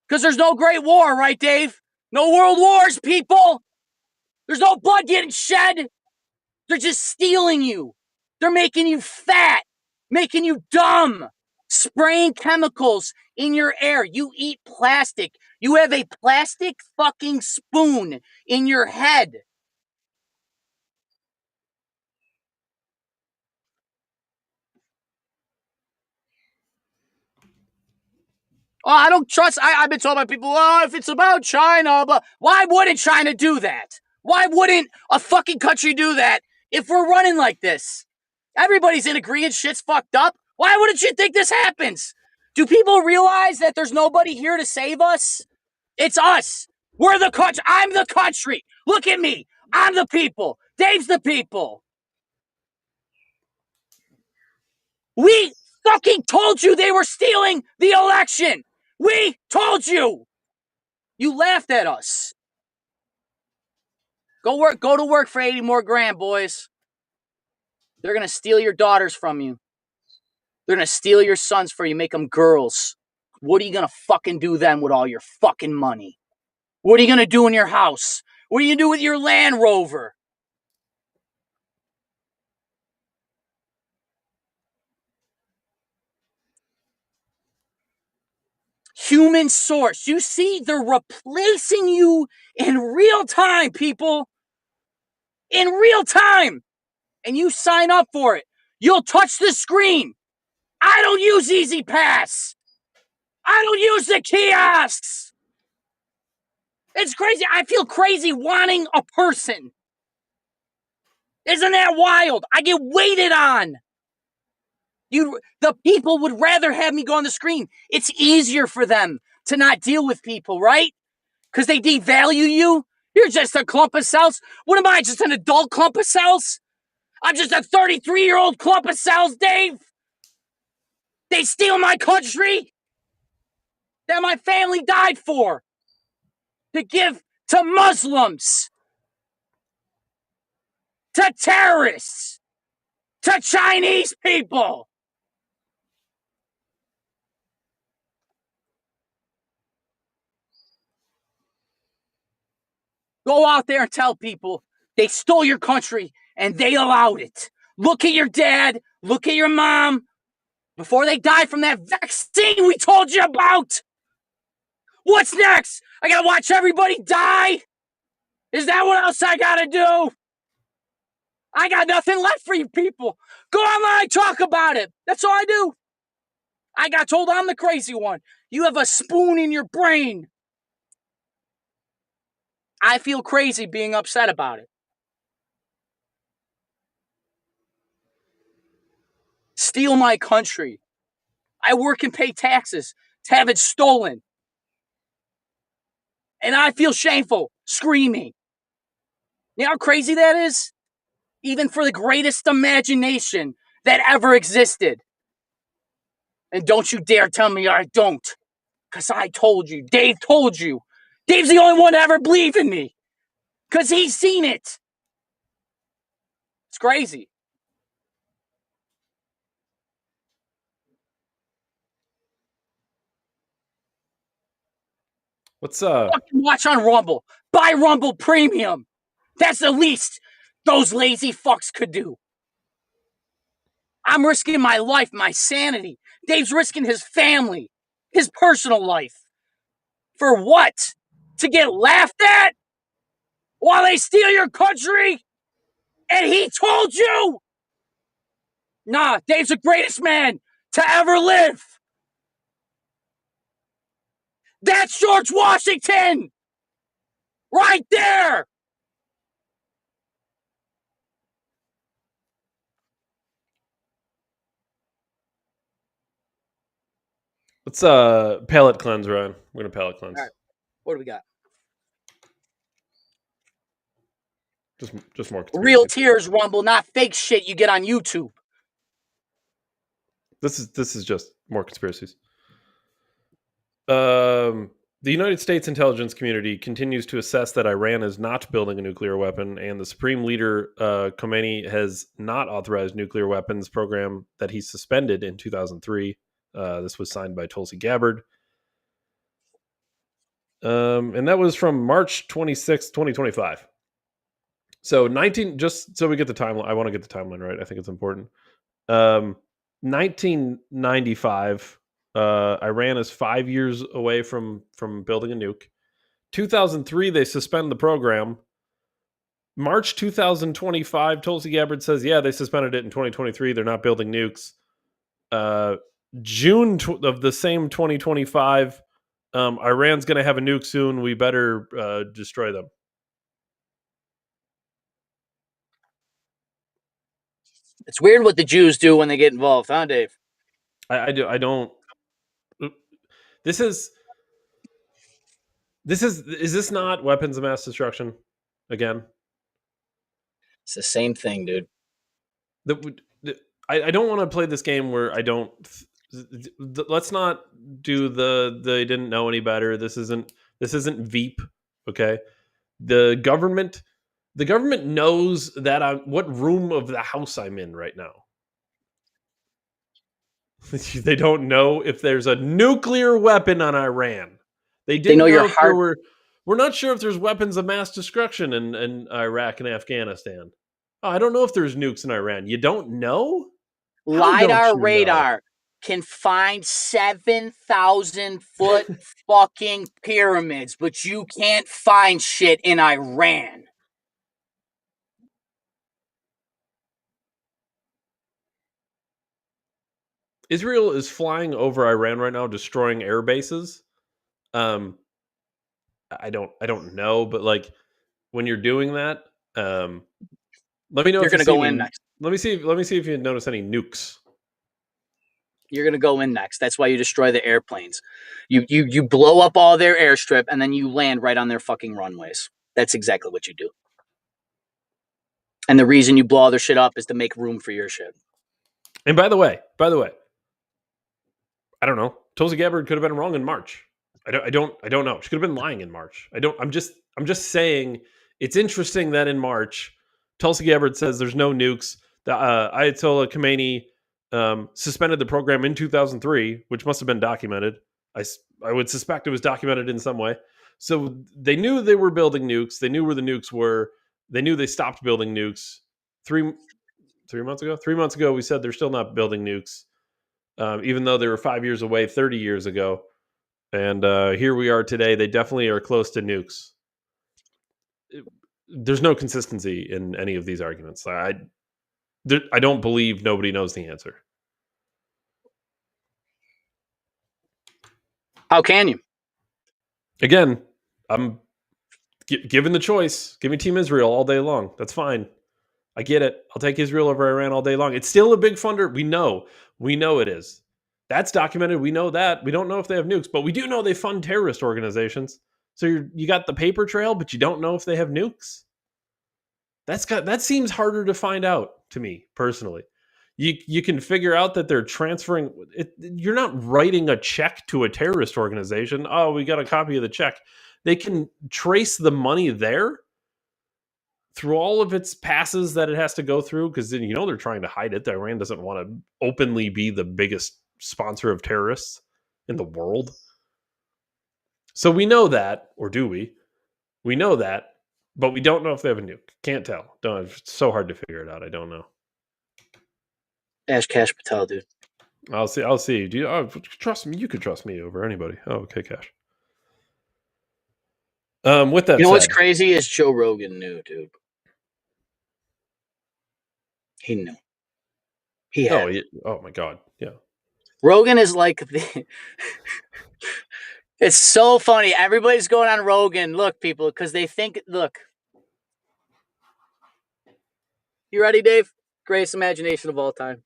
Because there's no great war, right, Dave? No world wars, people. There's no blood getting shed. They're just stealing you. They're making you fat, making you dumb, spraying chemicals in your air. You eat plastic. You have a plastic fucking spoon in your head. Oh, I don't trust. I've been told by people, oh, if it's about China, but why wouldn't China do that? Why wouldn't a fucking country do that if we're running like this? Everybody's in agreement shit's fucked up. Why wouldn't you think this happens? Do people realize that there's nobody here to save us? It's us. We're the country. I'm the country. Look at me. I'm the people. Dave's the people. We fucking told you they were stealing the election. We told you. You laughed at us. Go to work for 80 more grand, boys. They're going to steal your daughters from you. They're going to steal your sons for you, make them girls. What are you going to fucking do then with all your fucking money? What are you going to do in your house? What are you going to do with your Land Rover? Human source. You see, they're replacing you in real time, people. In real time. And you sign up for it. You'll touch the screen. I don't use Easy Pass. I don't use the kiosks. It's crazy. I feel crazy wanting a person. Isn't that wild? I get waited on. The people would rather have me go on the screen. It's easier for them to not deal with people, right? Because they devalue you. You're just a clump of cells. What am I, just an adult clump of cells? I'm just a 33-year-old clump of cells, Dave. They steal my country that my family died for to give to Muslims, to terrorists, to Chinese people. Go out there and tell people they stole your country and they allowed it. Look at your dad. Look at your mom. Before they died from that vaccine we told you about. What's next? I gotta watch everybody die? Is that what else I gotta do? I got nothing left for you people. Go online, talk about it. That's all I do. I got told I'm the crazy one. You have a spoon in your brain. I feel crazy being upset about it. Steal my country. I work and pay taxes to have it stolen. And I feel shameful screaming. You know how crazy that is? Even for the greatest imagination that ever existed. And don't you dare tell me I don't. Because I told you. Dave told you. Dave's the only one to ever believe in me. Because he's seen it. It's crazy. What's Fucking watch on Rumble. Buy Rumble Premium. That's the least those lazy fucks could do. I'm risking my life, my sanity. Dave's risking his family, his personal life. For what? To get laughed at? While they steal your country? And he told you? Nah, Dave's the greatest man to ever live. That's George Washington! Right there! Let's palate cleanse, Ryan. We're gonna palate cleanse. All right. What do we got? Just more conspiracy. Real tears, Rumble, not fake shit you get on YouTube. This is just more conspiracies. The United States intelligence community continues to assess that Iran is not building a nuclear weapon, and the Supreme Leader Khomeini has not authorized nuclear weapons program that he suspended in 2003. This was signed by Tulsi Gabbard. And that was from March 26, 2025. So just so we get the timeline, I want to get the timeline right. I think it's important. 1995, Iran is 5 years away from building a nuke. 2003, they suspend the program. March 2025, Tulsi Gabbard says, yeah, they suspended it in 2023. They're not building nukes. June of the same 2025, Iran's going to have a nuke soon. We better destroy them. It's weird what the Jews do when they get involved, huh, Dave? I don't. Is this not weapons of mass destruction again? It's the same thing, dude. I don't want to play this game where I don't. Let's not do they didn't know any better. This isn't Veep, okay? The government knows that what room of the house I'm in right now. They don't know if there's a nuclear weapon on Iran. They know your heart. We're not sure if there's weapons of mass destruction in Iraq and Afghanistan. Oh, I don't know if there's nukes in Iran. You don't know? LiDAR radar can find 7,000-foot fucking pyramids, but you can't find shit in Iran. Israel is flying over Iran right now, destroying air bases. I don't know, but like when you're doing that, let me know. You're gonna go in next. Let me see if you notice any nukes. You're gonna go in next. That's why you destroy the airplanes. You blow up all their airstrip and then you land right on their fucking runways. That's exactly what you do. And the reason you blow all their shit up is to make room for your shit. And by the way, I don't know. Tulsi Gabbard could have been wrong in March. I don't know. She could have been lying in March. I'm just saying it's interesting that in March, Tulsi Gabbard says there's no nukes. The Ayatollah Khomeini suspended the program in 2003, which must have been documented. I would suspect it was documented in some way. So they knew they were building nukes. They knew where the nukes were. They knew they stopped building nukes 3 months ago. 3 months ago, we said they're still not building nukes. Even though they were 5 years away 30 years ago. And here we are today. They definitely are close to nukes. There's no consistency in any of these arguments. I don't believe nobody knows the answer. How can you? Again, I'm given the choice. Give me Team Israel all day long. That's fine. I get it. I'll take Israel over Iran all day long. It's still a big funder. We know it is. That's documented. We know that. We don't know if they have nukes, but we do know they fund terrorist organizations. So you got the paper trail, but you don't know if they have nukes. That seems harder to find out to me personally. You can figure out that they're transferring. You're not writing a check to a terrorist organization. Oh, we got a copy of the check. They can trace the money there through all of its passes that it has to go through, because then they're trying to hide it. Iran doesn't want to openly be the biggest sponsor of terrorists in the world. So we know that, or do we? We know that. But we don't know if they have a nuke. Can't tell. Don't. It's so hard to figure it out. I don't know. Ash Cash Patel, dude. I'll see. I'll see. Do you trust me? You could trust me over anybody. Oh, okay, Cash. With that, you know said, what's crazy is Joe Rogan knew, dude. He knew. He had. Oh my God, yeah. Rogan is like the. It's so funny. Everybody's going on Rogan. Look, people, because they think. Look. You ready, Dave? Greatest imagination of all time.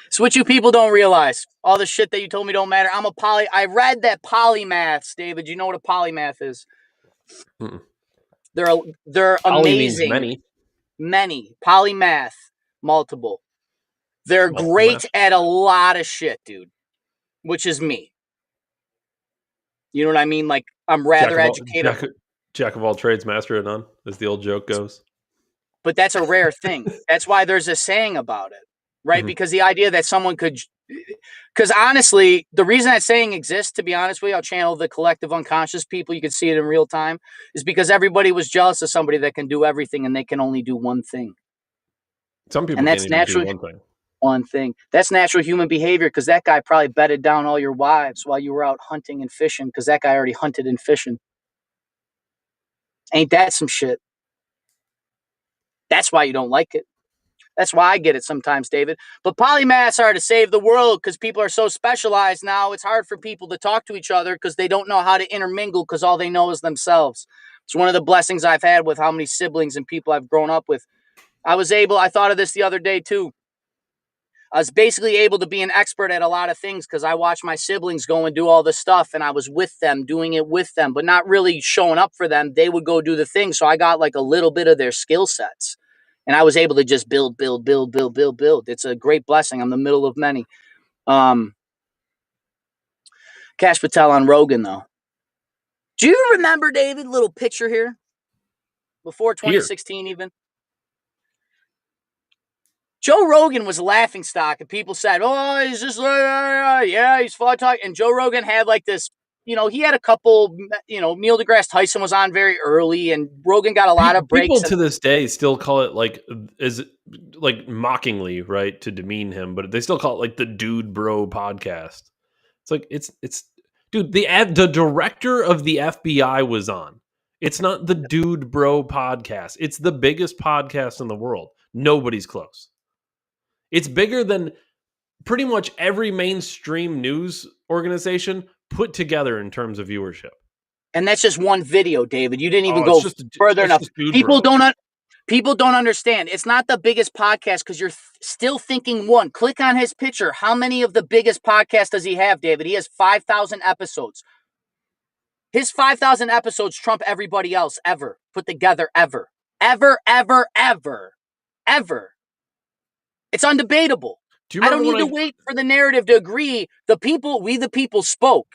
It's what you people don't realize. All the shit that you told me don't matter. I read that polymaths, David. You know what a polymath is? Mm-mm. They're Poly amazing. means Many. Polymath. Multiple. They're great at a lot of shit, dude. Which is me. You know what I mean? Like, I'm rather educated. Jack of all trades, master of none, as the old joke goes. But that's a rare thing. That's why there's a saying about it, right? Mm-hmm. Because the idea that someone could... Because honestly, the reason that saying exists, to be honest with you, I'll channel the collective unconscious people. You can see it in real time. Is because everybody was jealous of somebody that can do everything and they can only do one thing. Some people can't even do one thing. One thing. That's natural human behavior because that guy probably bedded down all your wives while you were out hunting and fishing because that guy already hunted and fishing. Ain't that some shit? That's why you don't like it. That's why I get it sometimes, David. But polymaths are to save the world because people are so specialized now. It's hard for people to talk to each other because they don't know how to intermingle because all they know is themselves. It's one of the blessings I've had with how many siblings and people I've grown up with. I thought of this the other day too. I was basically able to be an expert at a lot of things because I watched my siblings go and do all this stuff and I was with them, doing it with them, but not really showing up for them. They would go do the thing. So I got like a little bit of their skill sets and I was able to just build. It's a great blessing. I'm the middle of many. Cash Patel on Rogan, though. Do you remember, David, little picture here? Before 2016 even? Joe Rogan was a laughing stock, and people said, oh, he's just, yeah, he's fun talking. And Joe Rogan had like this, he had a couple, Neil deGrasse Tyson was on very early, and Rogan got a lot of breaks. People to this day still call it like mockingly, right, to demean him, but they still call it like the Dude Bro podcast. It's like, it's dude, the director of the FBI was on. It's not the Dude Bro podcast. It's the biggest podcast in the world. Nobody's close. It's bigger than pretty much every mainstream news organization put together in terms of viewership. And that's just one video, David. You didn't even go further enough. People don't understand. It's not the biggest podcast because you're still thinking one. Click on his picture. How many of the biggest podcasts does he have, David? He has 5,000 episodes. His 5,000 episodes trump everybody else ever put together ever. Ever. It's undebatable. I don't need to wait for the narrative to agree. We the people spoke.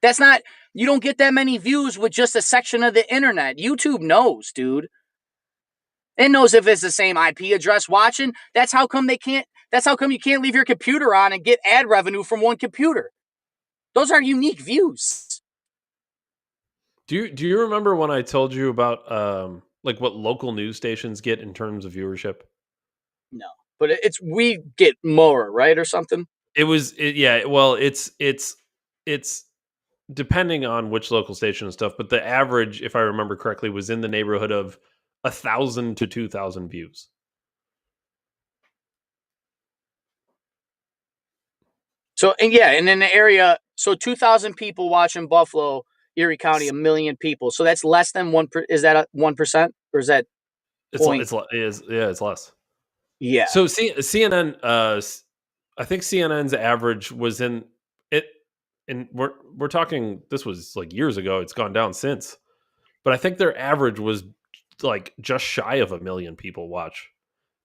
That's not, you don't get that many views with just a section of the internet. YouTube knows, dude. It knows if it's the same IP address watching. That's how come you can't leave your computer on and get ad revenue from one computer. Those are unique views. Do you remember when I told you about like what local news stations get in terms of viewership? No. But we get more, right, or something. Well, it's depending on which local station and stuff. But the average, if I remember correctly, was in the neighborhood of 1,000 to 2,000 views. So and in the area, 2,000 people watching Buffalo, Erie County, 1 million people. So that's less than 1%. Is that 1% or is that? It's less. Yeah. So CNN, I think CNN's average was in it, and we're talking. This was like years ago. It's gone down since, but I think their average was like just shy of 1 million people watch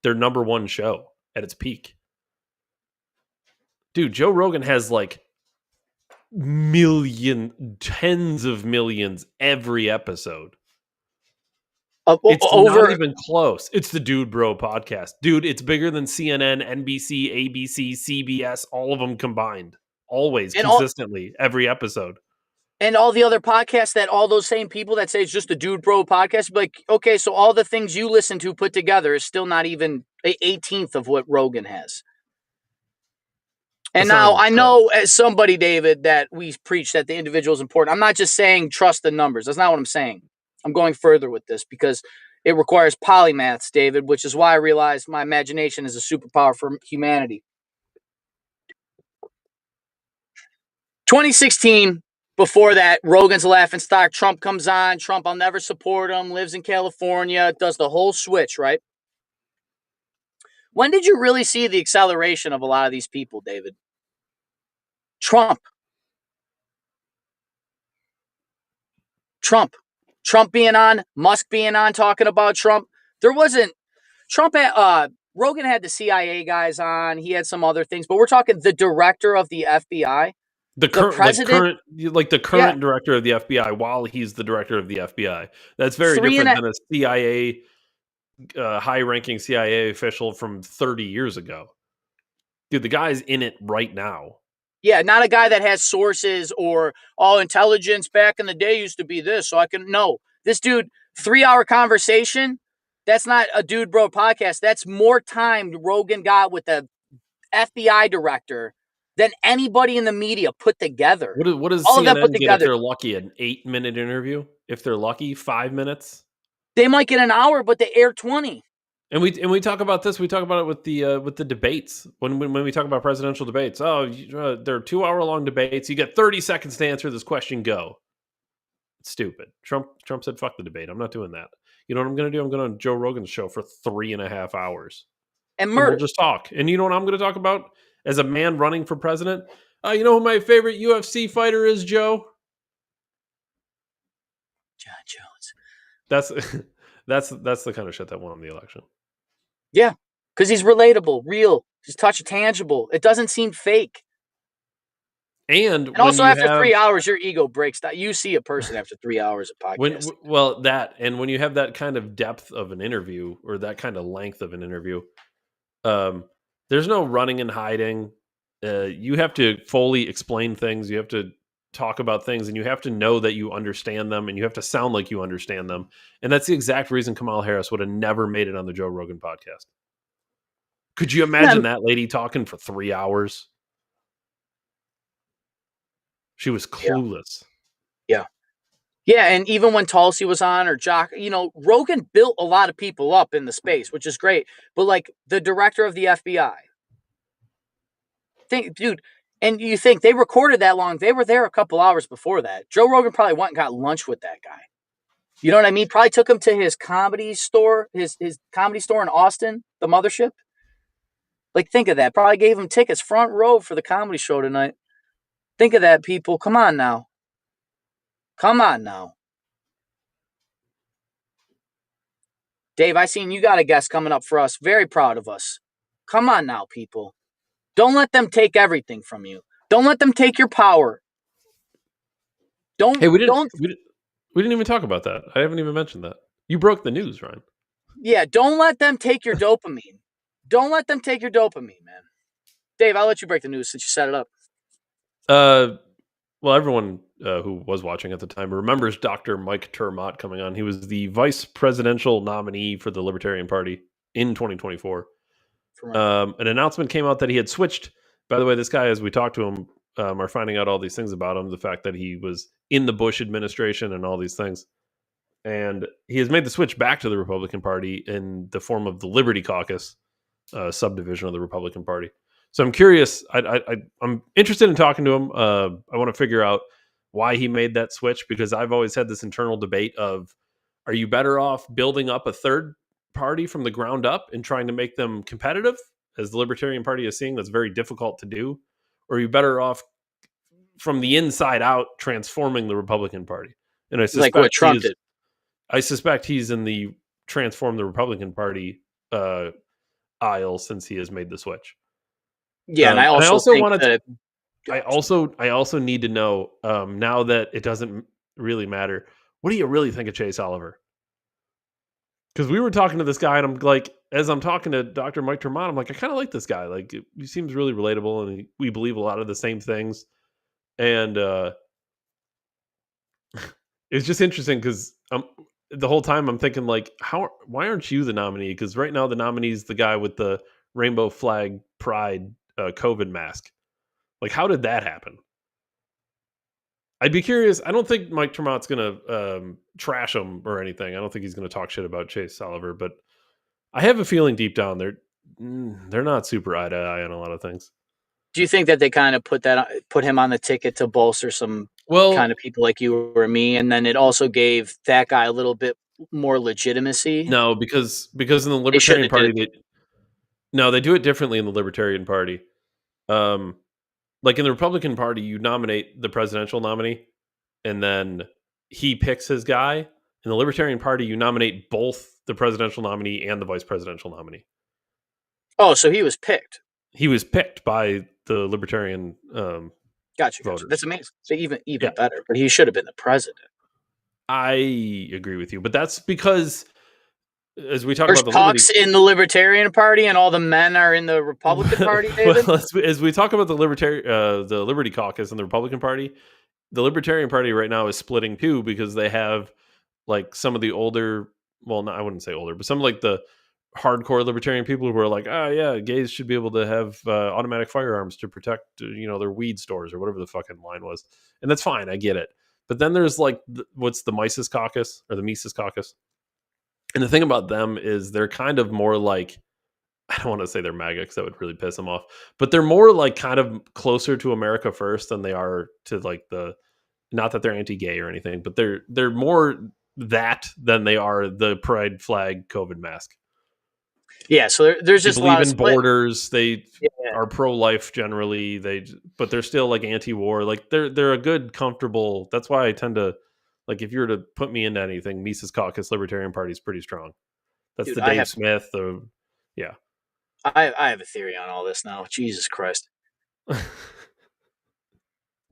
their number one show at its peak. Dude, Joe Rogan has like tens of millions every episode. It's not even close. It's the Dude Bro podcast. Dude, it's bigger than CNN, NBC, ABC, CBS, all of them combined. Always, consistently, every episode. And all the other podcasts that all those same people that say it's just a dude bro podcast, be like, okay, so all the things you listen to put together is still not even an 18th of what Rogan has. And now I know as somebody, David, that we preach that the individual is important. I'm not just saying trust the numbers. That's not what I'm saying. I'm going further with this because it requires polymaths, David, which is why I realized my imagination is a superpower for humanity. 2016, before that, Rogan's a laughing stock. Trump comes on. Trump, I'll never support him, lives in California, does the whole switch, right? When did you really see the acceleration of a lot of these people, David? Trump being on, Musk being on, talking about Trump. There wasn't Trump. Rogan had the CIA guys on. He had some other things, but we're talking the director of the FBI, the president, the current director of the FBI, while he's the director of the FBI. That's very different than a CIA, high-ranking CIA official from 30 years ago. Dude, the guy's in it right now. Yeah, not a guy that has sources or intelligence back in the day used to be this, so I can know. This dude, 3-hour conversation. That's not a dude bro podcast. That's more time Rogan got with the FBI director than anybody in the media put together. What does all CNN of them put together get if they're lucky? An 8-minute interview? If they're lucky, 5 minutes? They might get an hour, but they air 20. And we talk about this. We talk about it with the debates when we talk about presidential debates. Oh, they're 2-hour-long debates. You get 30 seconds to answer this question. Go. It's stupid. Trump said, "Fuck the debate. I'm not doing that." You know what I'm going to do? I'm going on Joe Rogan's show for 3.5 hours, and murder. We'll just talk. And you know what I'm going to talk about as a man running for president? You know who my favorite UFC fighter is, Joe? John Jones. That's the kind of shit that won the election. Yeah, because he's relatable, real, just touch tangible. It doesn't seem fake. And also, after 3 hours, your ego breaks down. You see a person after 3 hours of podcast. When you have that kind of depth of an interview or that kind of length of an interview, there's no running and hiding. You have to fully explain things. You have to talk about things, and you have to know that you understand them, and you have to sound like you understand them. And that's the exact reason Kamala Harris would have never made it on the Joe Rogan podcast. Could you imagine that lady talking for 3 hours? She was clueless. Yeah. And even when Tulsi was on or Jock, Rogan built a lot of people up in the space, which is great. But like the director of the FBI, dude, and you think they recorded that long? They were there a couple hours before that. Joe Rogan probably went and got lunch with that guy. You know what I mean? Probably took him to his comedy store, his comedy store in Austin, the mothership. Like, think of that. Probably gave him tickets front row for the comedy show tonight. Think of that, people. Come on now. Dave, I seen you got a guest coming up for us. Very proud of us. Come on now, people. Don't let them take everything from you. Don't let them take your power. We didn't even talk about that. I haven't even mentioned that. You broke the news, Ryan. Yeah, don't let them take your dopamine. Don't let them take your dopamine, man. Dave, I'll let you break the news since you set it up. Well, everyone who was watching at the time remembers Dr. Mike Turmott coming on. He was the vice presidential nominee for the Libertarian Party in 2024. An announcement came out that he had switched. By the way, this guy, as we talked to him, are finding out all these things about him, the fact that he was in the Bush administration and all these things. And he has made the switch back to the Republican Party in the form of the Liberty Caucus, subdivision of the Republican Party. So I'm curious. I'm interested in talking to him. I want to figure out why he made that switch, because I've always had this internal debate of, are you better off building up a third party from the ground up and trying to make them competitive, as the Libertarian Party is seeing that's very difficult to do? Or are you better off from the inside out transforming the Republican Party? And I suspect like what Trump did. I suspect he's in the transform the Republican Party aisle since he has made the switch. Yeah, and I also want to. I also need to know now that it doesn't really matter. What do you really think of Chase Oliver? Because we were talking to this guy, and I'm like, as I'm talking to Dr. Mike Turmott, I'm like, I kind of like this guy. Like, he seems really relatable, and we believe a lot of the same things. And It's just interesting because the whole time I'm thinking like, why aren't you the nominee? Because right now the nominee is the guy with the rainbow flag pride COVID mask. Like, how did that happen? I'd be curious. I don't think Mike Tremont's going to trash him or anything. I don't think he's going to talk shit about Chase Oliver, but I have a feeling deep down they're not super eye to eye on a lot of things. Do you think that they kind of put him on the ticket to bolster some kind of people like you or me, and then it also gave that guy a little bit more legitimacy? No, because in the Libertarian Party, they do it differently in the Libertarian Party. Like in the Republican Party, you nominate the presidential nominee, and then he picks his guy. In the Libertarian Party, you nominate both the presidential nominee and the vice presidential nominee. Oh, so he was picked. He was picked by the Libertarian Gotcha. voters. That's amazing. So even better, but he should have been the president. I agree with you, but that's because as we talk There's about the talks in the Libertarian Party, and all the men are in the Republican Party. David? Well, as we talk about the Liberty Caucus and the Republican Party, the Libertarian Party right now is splitting too because they have like some of the older, well, I wouldn't say older, but some like the hardcore libertarian people who are like, yeah, gays should be able to have automatic firearms to protect, their weed stores or whatever the fucking line was, and that's fine, I get it. But then there's like what's the Mises Caucus or the Mises Caucus, and the thing about them is they're kind of more like, I don't want to say they're MAGA because that would really piss them off, but they're more like kind of closer to America First than they are to like not that they're anti-gay or anything, but they're more that than they are the pride flag COVID mask. Yeah, so there's just they believe in borders. They are pro-life generally. But they're still like anti-war. Like they're a good, comfortable. That's why I tend to like if you were to put me into anything, Mises Caucus Libertarian Party is pretty strong. That's the Dave Smith. Yeah, I have a theory on all this now. Jesus Christ,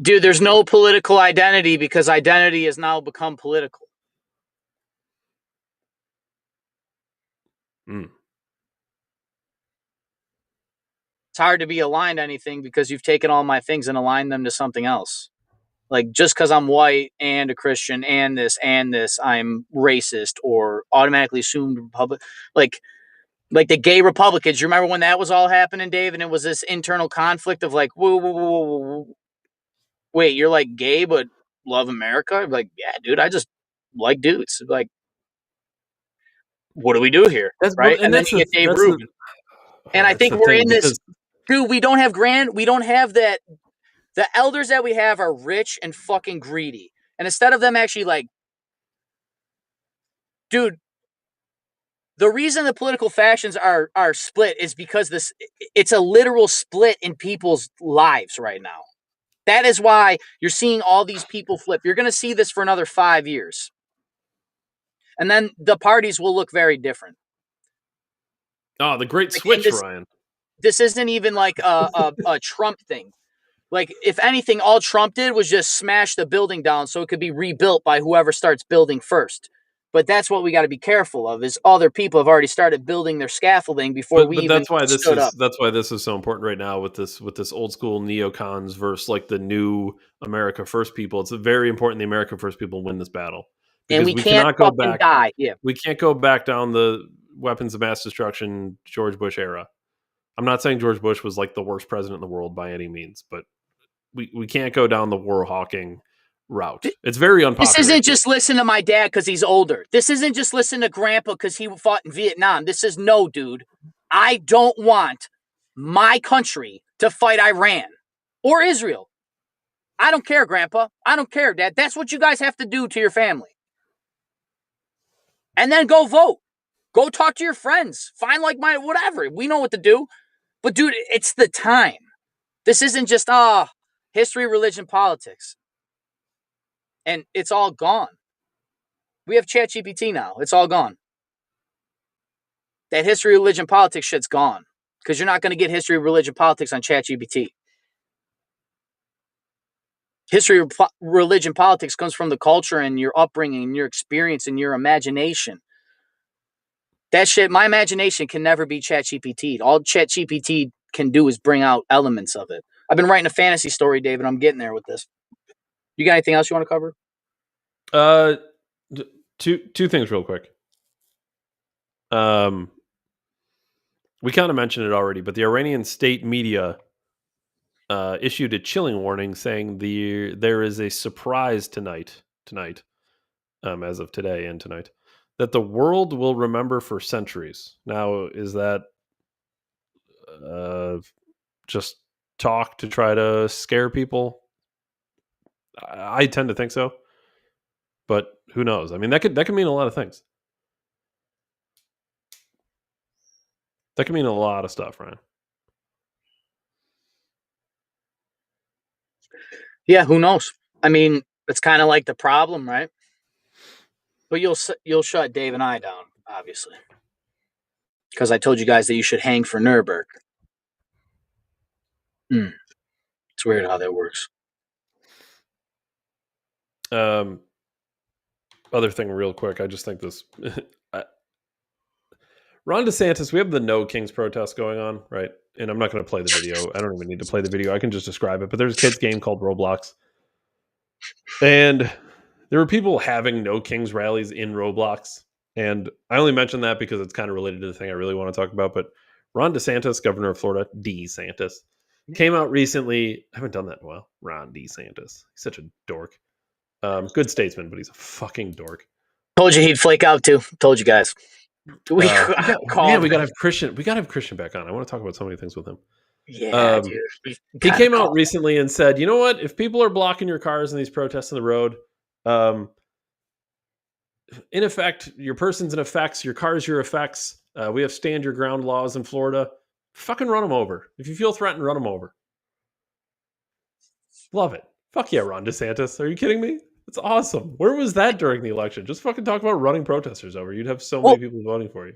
dude, there's no political identity because identity has now become political. It's hard to be aligned to anything because you've taken all my things and aligned them to something else. Like just because I'm white and a Christian and this, I'm racist or automatically assumed Republican. Like the gay Republicans. You remember when that was all happening, Dave? And it was this internal conflict of like, whoa. Wait, you're like gay but love America? I'm like, yeah, dude, I just like dudes. Like, what do we do here? Right? And then you get Dave Rubin. And I think we're in this. Dude, we don't have that. The elders that we have are rich and fucking greedy. And instead of them actually like, dude, the reason the political factions are split is because it's a literal split in people's lives right now. That is why you're seeing all these people flip. You're going to see this for another 5 years. And then the parties will look very different. Oh, the great switch, Ryan. This isn't even like a Trump thing. Like, if anything, all Trump did was just smash the building down so it could be rebuilt by whoever starts building first. But that's what we got to be careful of, is other people have already started building their scaffolding before we even stood up. That's why this is so important right now with this old school neocons versus like the new America First people. It's very important the America First people win this battle. And we can't go back. Die. Yeah. We can't go back down the weapons of mass destruction George Bush era. I'm not saying George Bush was like the worst president in the world by any means, but we can't go down the war hawking route. It's very unpopular. This isn't just listen to my dad because he's older. This isn't just listen to grandpa because he fought in Vietnam. This is no, dude. I don't want my country to fight Iran or Israel. I don't care, grandpa. I don't care, dad. That's what you guys have to do to your family. And then go vote. Go talk to your friends. Find like my whatever. We know what to do. But dude, it's the time. This isn't just history, religion, politics. And it's all gone. We have ChatGPT now. It's all gone. That history, religion, politics shit's gone. Because you're not going to get history, religion, politics on ChatGPT. History, religion, politics comes from the culture and your upbringing and your experience and your imagination. That shit, my imagination can never be ChatGPT. All ChatGPT can do is bring out elements of it. I've been writing a fantasy story, David. I'm getting there with this. You got anything else you want to cover? Two things real quick. We kind of mentioned it already, but the Iranian state media issued a chilling warning saying there is a surprise tonight, as of today and tonight, that the world will remember for centuries. Now, is that just talk to try to scare people? I tend to think so, but who knows? I mean, that could mean a lot of things. That could mean a lot of stuff, Ryan. Yeah, who knows? I mean, it's kind of like the problem, right? But you'll shut Dave and I down, obviously, because I told you guys that you should hang for Nuremberg. It's weird how that works. Other thing, real quick, I just think this. Ron DeSantis, we have the No Kings protest going on, right? And I'm not going to play the video. I don't even need to play the video. I can just describe it. But there's a kid's game called Roblox. And there were people having No Kings rallies in Roblox. And I only mention that because it's kind of related to the thing I really want to talk about. But Ron DeSantis, governor of Florida, DeSantis, came out recently. I haven't done that in a while. Ron DeSantis. He's such a dork. Good statesman, but he's a fucking dork. Told you he'd flake out too. Told you guys. We gotta have Christian. We gotta have Christian back on. I want to talk about so many things with him. Yeah, dude. He came out recently and said, "You know what? If people are blocking your cars in these protests on the road, in effect, your person's in effects, your car's your effects. We have stand your ground laws in Florida. Fucking run them over. If you feel threatened, run them over. Love it. Fuck yeah, Ron DeSantis. Are you kidding me? It's awesome. Where was that during the election? Just fucking talk about running protesters over. You'd have so many people voting for you."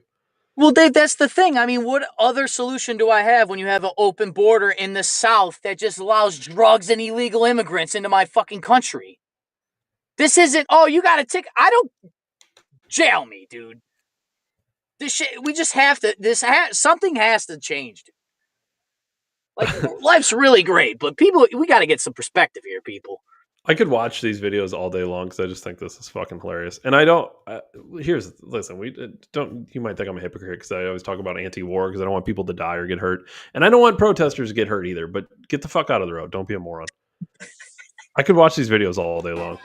Well, Dave, that's the thing. I mean, what other solution do I have when you have an open border in the South that just allows drugs and illegal immigrants into my fucking country? This isn't, oh, you got a ticket. I don't jail me, dude. This shit, we just have to, something has to change, dude. Like, life's really great, but people, we got to get some perspective here, people. I could watch these videos all day long because I just think this is fucking hilarious. And I don't. Listen. We don't. You might think I'm a hypocrite because I always talk about anti-war because I don't want people to die or get hurt, and I don't want protesters to get hurt either. But get the fuck out of the road. Don't be a moron. I could watch these videos all day long.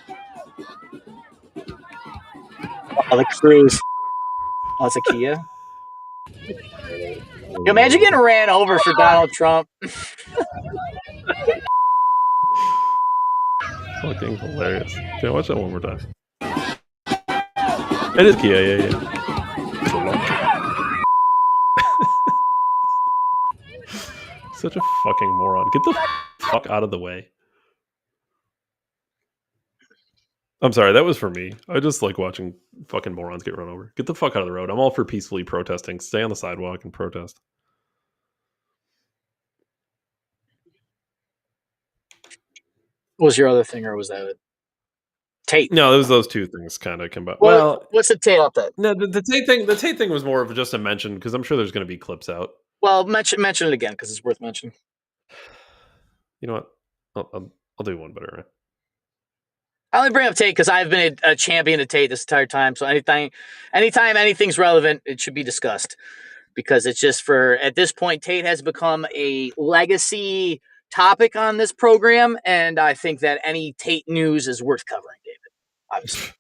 Oh, the cruise. Oh, it's a Kia. You imagine getting ran over for Donald Trump. Fucking hilarious. Can I watch that one more time? It is Kia, yeah. Such a fucking moron. Get the fuck out of the way. I'm sorry, that was for me. I just like watching fucking morons get run over. Get the fuck out of the road. I'm all for peacefully protesting. Stay on the sidewalk and protest. What was your other thing, or was that it? Tate? No, it was those two things kind of combined. Well, what's the Tate update? No, the Tate thing was more of just a mention because I'm sure there's going to be clips out. Well, mention it again because it's worth mentioning. You know what? I'll do one better. Right? I only bring up Tate because I've been a champion of Tate this entire time. So anytime anything's relevant, it should be discussed because it's just at this point, Tate has become a legacy topic on this program, and I think that any Tate news is worth covering, David. Obviously.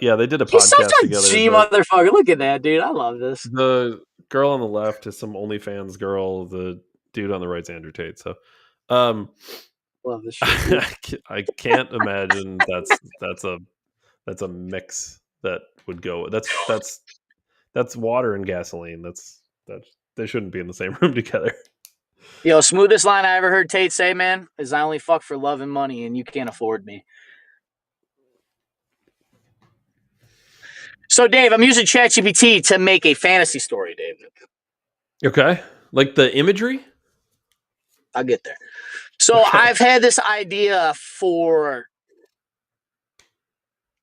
Yeah, they did a He's podcast such a together. G motherfucker. Look at that, dude. I love this. The girl on the left is some OnlyFans girl. The dude on the right's Andrew Tate. So, love this shit. I can't imagine that's a mix that would go. That's water and gasoline. That's they shouldn't be in the same room together. Yo, smoothest line I ever heard Tate say, man, is I only fuck for love and money, and you can't afford me. So, Dave, I'm using ChatGPT to make a fantasy story, David. Okay. Like the imagery? I'll get there. So, okay. I've had this idea for,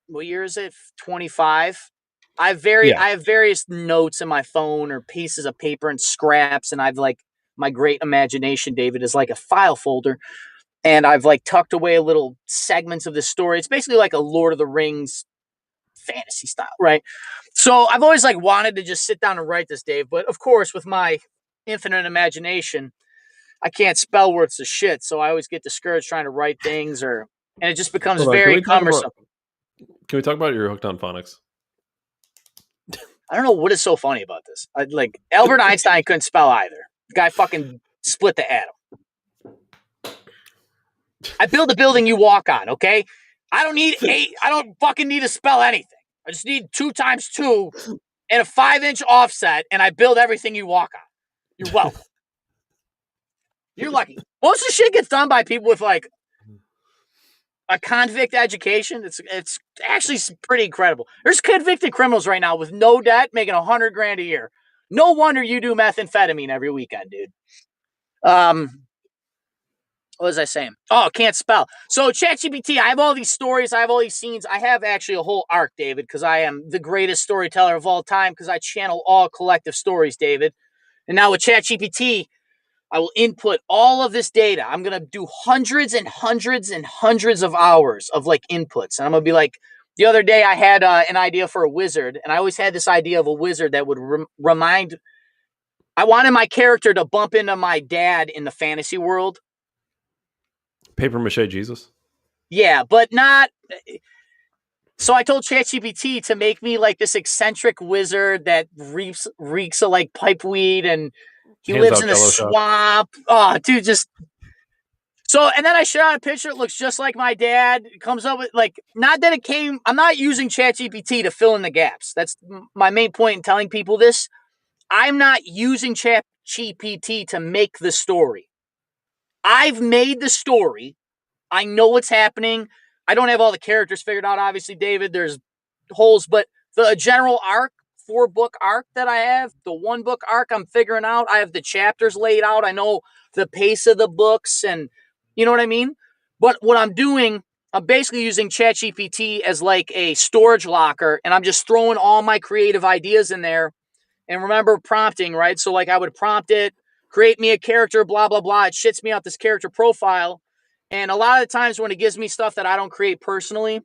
what year is it? 25. I have various notes in my phone or pieces of paper and scraps, and I've like, my great imagination, David, is like a file folder. and I've like tucked away little segments of this story. It's basically like a Lord of the Rings fantasy style, right? So I've always like wanted to just sit down and write this, Dave, but of course with my infinite imagination, I can't spell words of shit, so I always get discouraged trying to write things, and it just becomes Hold on, very cumbersome. Can we talk about your hooked on phonics? I don't know what is so funny about this. Like Albert Einstein couldn't spell either. The guy fucking split the atom. I build a building you walk on, okay? I don't fucking need to spell anything. I just need 2 times 2 and a 5-inch offset, and I build everything you walk on. You're welcome. You're lucky. Most of the shit gets done by people with like a convict education. It's actually pretty incredible. There's convicted criminals right now with no debt making $100,000 a year. No wonder you do methamphetamine every weekend, dude. What was I saying? Oh, can't spell. So ChatGPT, I have all these stories. I have all these scenes. I have actually a whole arc, David, because I am the greatest storyteller of all time because I channel all collective stories, David. And now with ChatGPT, I will input all of this data. I'm going to do hundreds and hundreds and hundreds of hours of like inputs. And I'm going to be like, the other day I had an idea for a wizard. And I always had this idea of a wizard that would remind, I wanted my character to bump into my dad in the fantasy world. Paper mache Jesus? Yeah, but not. So I told ChatGPT to make me like this eccentric wizard that reeks of like pipe weed and he lives in a swamp. Oh, dude, just so. And then I shot a picture. It looks just like my dad. It comes up with like, not that it came. I'm not using ChatGPT to fill in the gaps. That's my main point in telling people this. I'm not using ChatGPT to make the story. I've made the story. I know what's happening. I don't have all the characters figured out. Obviously, David, there's holes, but the general arc, 4-book arc that I have, the 1-book arc I'm figuring out. I have the chapters laid out. I know the pace of the books and you know what I mean? But what I'm doing, I'm basically using ChatGPT as like a storage locker and I'm just throwing all my creative ideas in there. And remember prompting, right? So like I would prompt it, create me a character, blah, blah, blah. It shits me out this character profile. And a lot of the times when it gives me stuff that I don't create personally,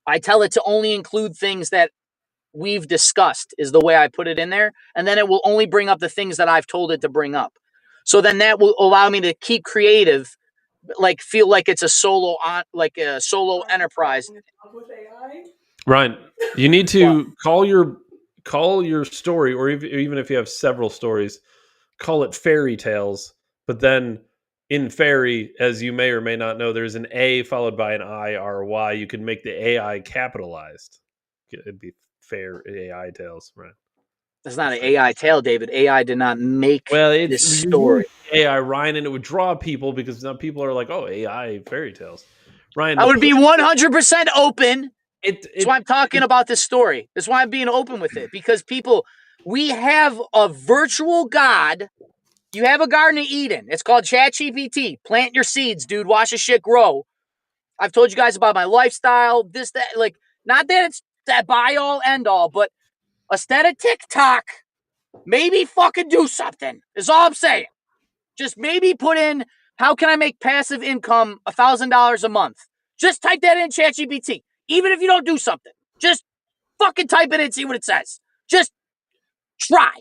I tell it to only include things that we've discussed is the way I put it in there. And then it will only bring up the things that I've told it to bring up. So then that will allow me to keep creative, like feel like it's a solo enterprise. Ryan, you need to call your story, or even if you have several stories, call it fairy tales. But then in fairy, as you may or may not know, there's an A followed by an I-R-Y. You could make the AI capitalized. It'd be fair AI tales, right? That's not an AI tale, David. AI did not make this story. AI, Ryan, and it would draw people because now people are like, oh, AI fairy tales. Ryan, I would be 100% open. That's why I'm talking about this story. That's why I'm being open with it. Because we have a virtual God. You have a Garden of Eden. It's called ChatGPT. Plant your seeds, dude. Watch the shit grow. I've told you guys about my lifestyle. This, that, like, not that it's that buy all, end all, but instead of TikTok, maybe fucking do something, is all I'm saying. Just maybe put in, how can I make passive income $1,000 a month? Just type that in ChatGPT. Even if you don't do something, just fucking type it in and see what it says. Just try.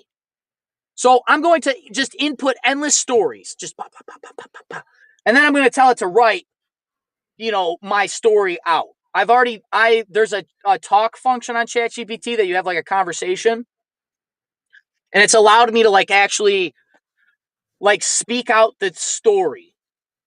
So I'm going to just input endless stories. Just pop, pop, pop, pop, pop, pop, pop. And then I'm going to tell it to write, my story out. There's a talk function on ChatGPT that you have like a conversation. And it's allowed me to like actually like speak out the story.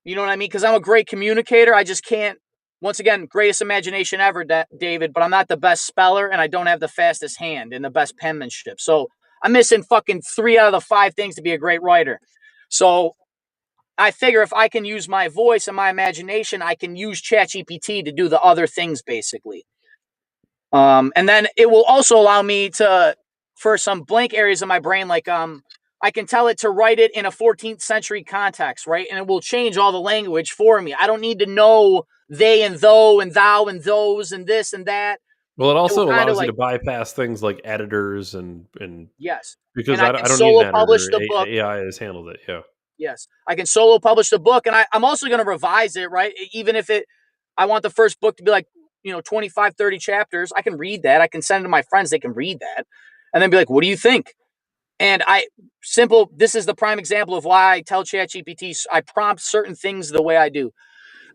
You know what I mean? Because I'm a great communicator. I just can't, once again, greatest imagination ever, David, but I'm not the best speller and I don't have the fastest hand and the best penmanship. So I'm missing fucking 3 out of the 5 things to be a great writer. So I figure if I can use my voice and my imagination, I can use ChatGPT to do the other things basically. And then it will also allow me to, for some blank areas of my brain, like I can tell it to write it in a 14th century context, right? And it will change all the language for me. I don't need to know they and thou and thou and those and this and that. Well, it also allows you to bypass things like editors and yes, because and I don't need an editor. The book. AI has handled it. Yeah. Yes. I can solo publish the book, and I'm also going to revise it, right? Even if I want the first book to be like, 25, 30 chapters. I can read that. I can send it to my friends. They can read that and then be like, what do you think? And this is the prime example of why I tell ChatGPT, I prompt certain things the way I do.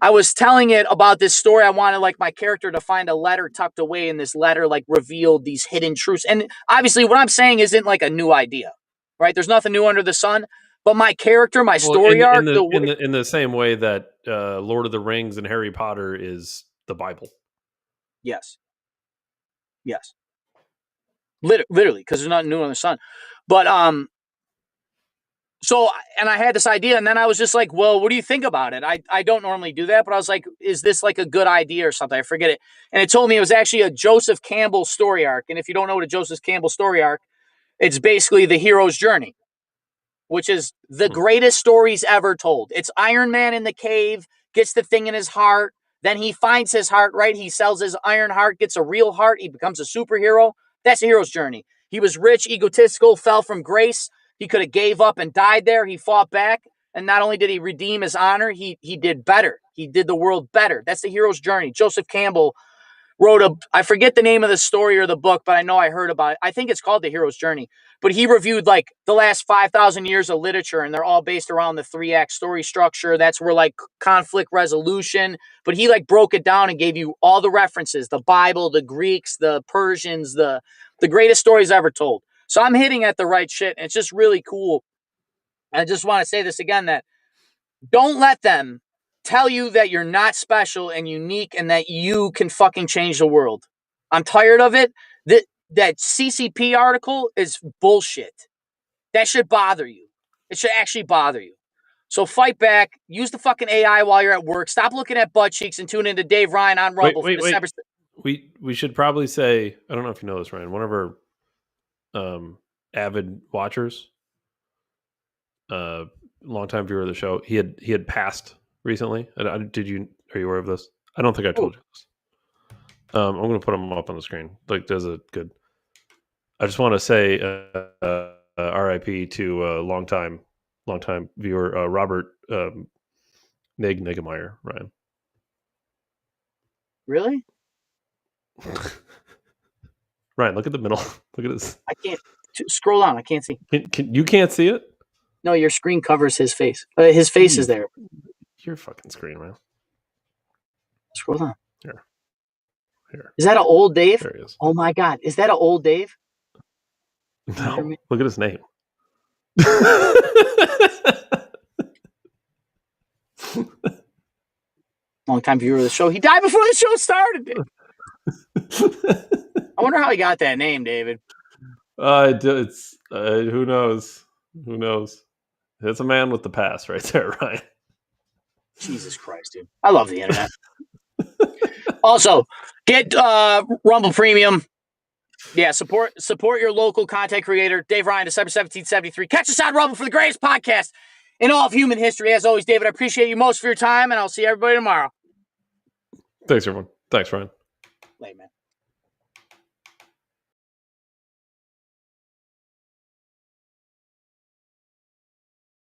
I was telling it about this story. I wanted like my character to find a letter tucked away, and this letter like revealed these hidden truths. And obviously what I'm saying isn't like a new idea, right? There's nothing new under the sun, but my character, my story arc, in the same way that Lord of the Rings and Harry Potter is the Bible. Yes. Literally, because there's nothing new under the sun. But so, and I had this idea, and then I was just like, well, what do you think about it? I don't normally do that, but I was like, is this like a good idea or something? I forget it. And it told me it was actually a Joseph Campbell story arc. And if you don't know what a Joseph Campbell story arc, it's basically the hero's journey, which is the greatest stories ever told. It's Iron Man in the cave, gets the thing in his heart. Then he finds his heart, right? He sells his iron heart, gets a real heart. He becomes a superhero. That's a hero's journey. He was rich, egotistical, fell from grace. He could have gave up and died there. He fought back. And not only did he redeem his honor, he did better. He did the world better. That's the hero's journey. Joseph Campbell wrote I forget the name of the story or the book, but I know I heard about it. I think it's called The Hero's Journey. But he reviewed like the last 5,000 years of literature, and they're all based around the 3-act story structure. That's where like conflict resolution. But he like broke it down and gave you all the references: the Bible, the Greeks, the Persians, the greatest stories ever told. So I'm hitting at the right shit, and it's just really cool. I just want to say this again, that don't let them tell you that you're not special and unique and that you can fucking change the world. I'm tired of it. That CCP article is bullshit. That should bother you. It should actually bother you. So fight back. Use the fucking AI while you're at work. Stop looking at butt cheeks and tune into Dave Ryan on Rumble. Wait. We should probably say, I don't know if you know this, Ryan, one of our avid watchers, longtime viewer of the show, he had passed recently. Are you aware of this? I don't think I told you this. I'm going to put him up on the screen. Like, does it good. I just want to say RIP to longtime viewer Robert Niggemeyer, Ryan. Really? Ryan, look at the middle. Look at this. I can't scroll down. I can't see. You can't see it? No, your screen covers his face. His face is there. Your fucking screen, man. Scroll down. Here. Is that an old Dave? There he is. Oh my God. Is that an old Dave? No. Look at his name. Long-time viewer of the show. He died before the show started. I wonder how he got that name, David. It's who knows? Who knows? It's a man with the past right there, Ryan. Jesus Christ, dude. I love the internet. Also, get Rumble Premium. Yeah, support your local content creator, Dave Ryan, December 1773. Catch us on Rumble for the greatest podcast in all of human history. As always, David, I appreciate you most for your time, and I'll see everybody tomorrow. Thanks, everyone. Thanks, Ryan. Later, man.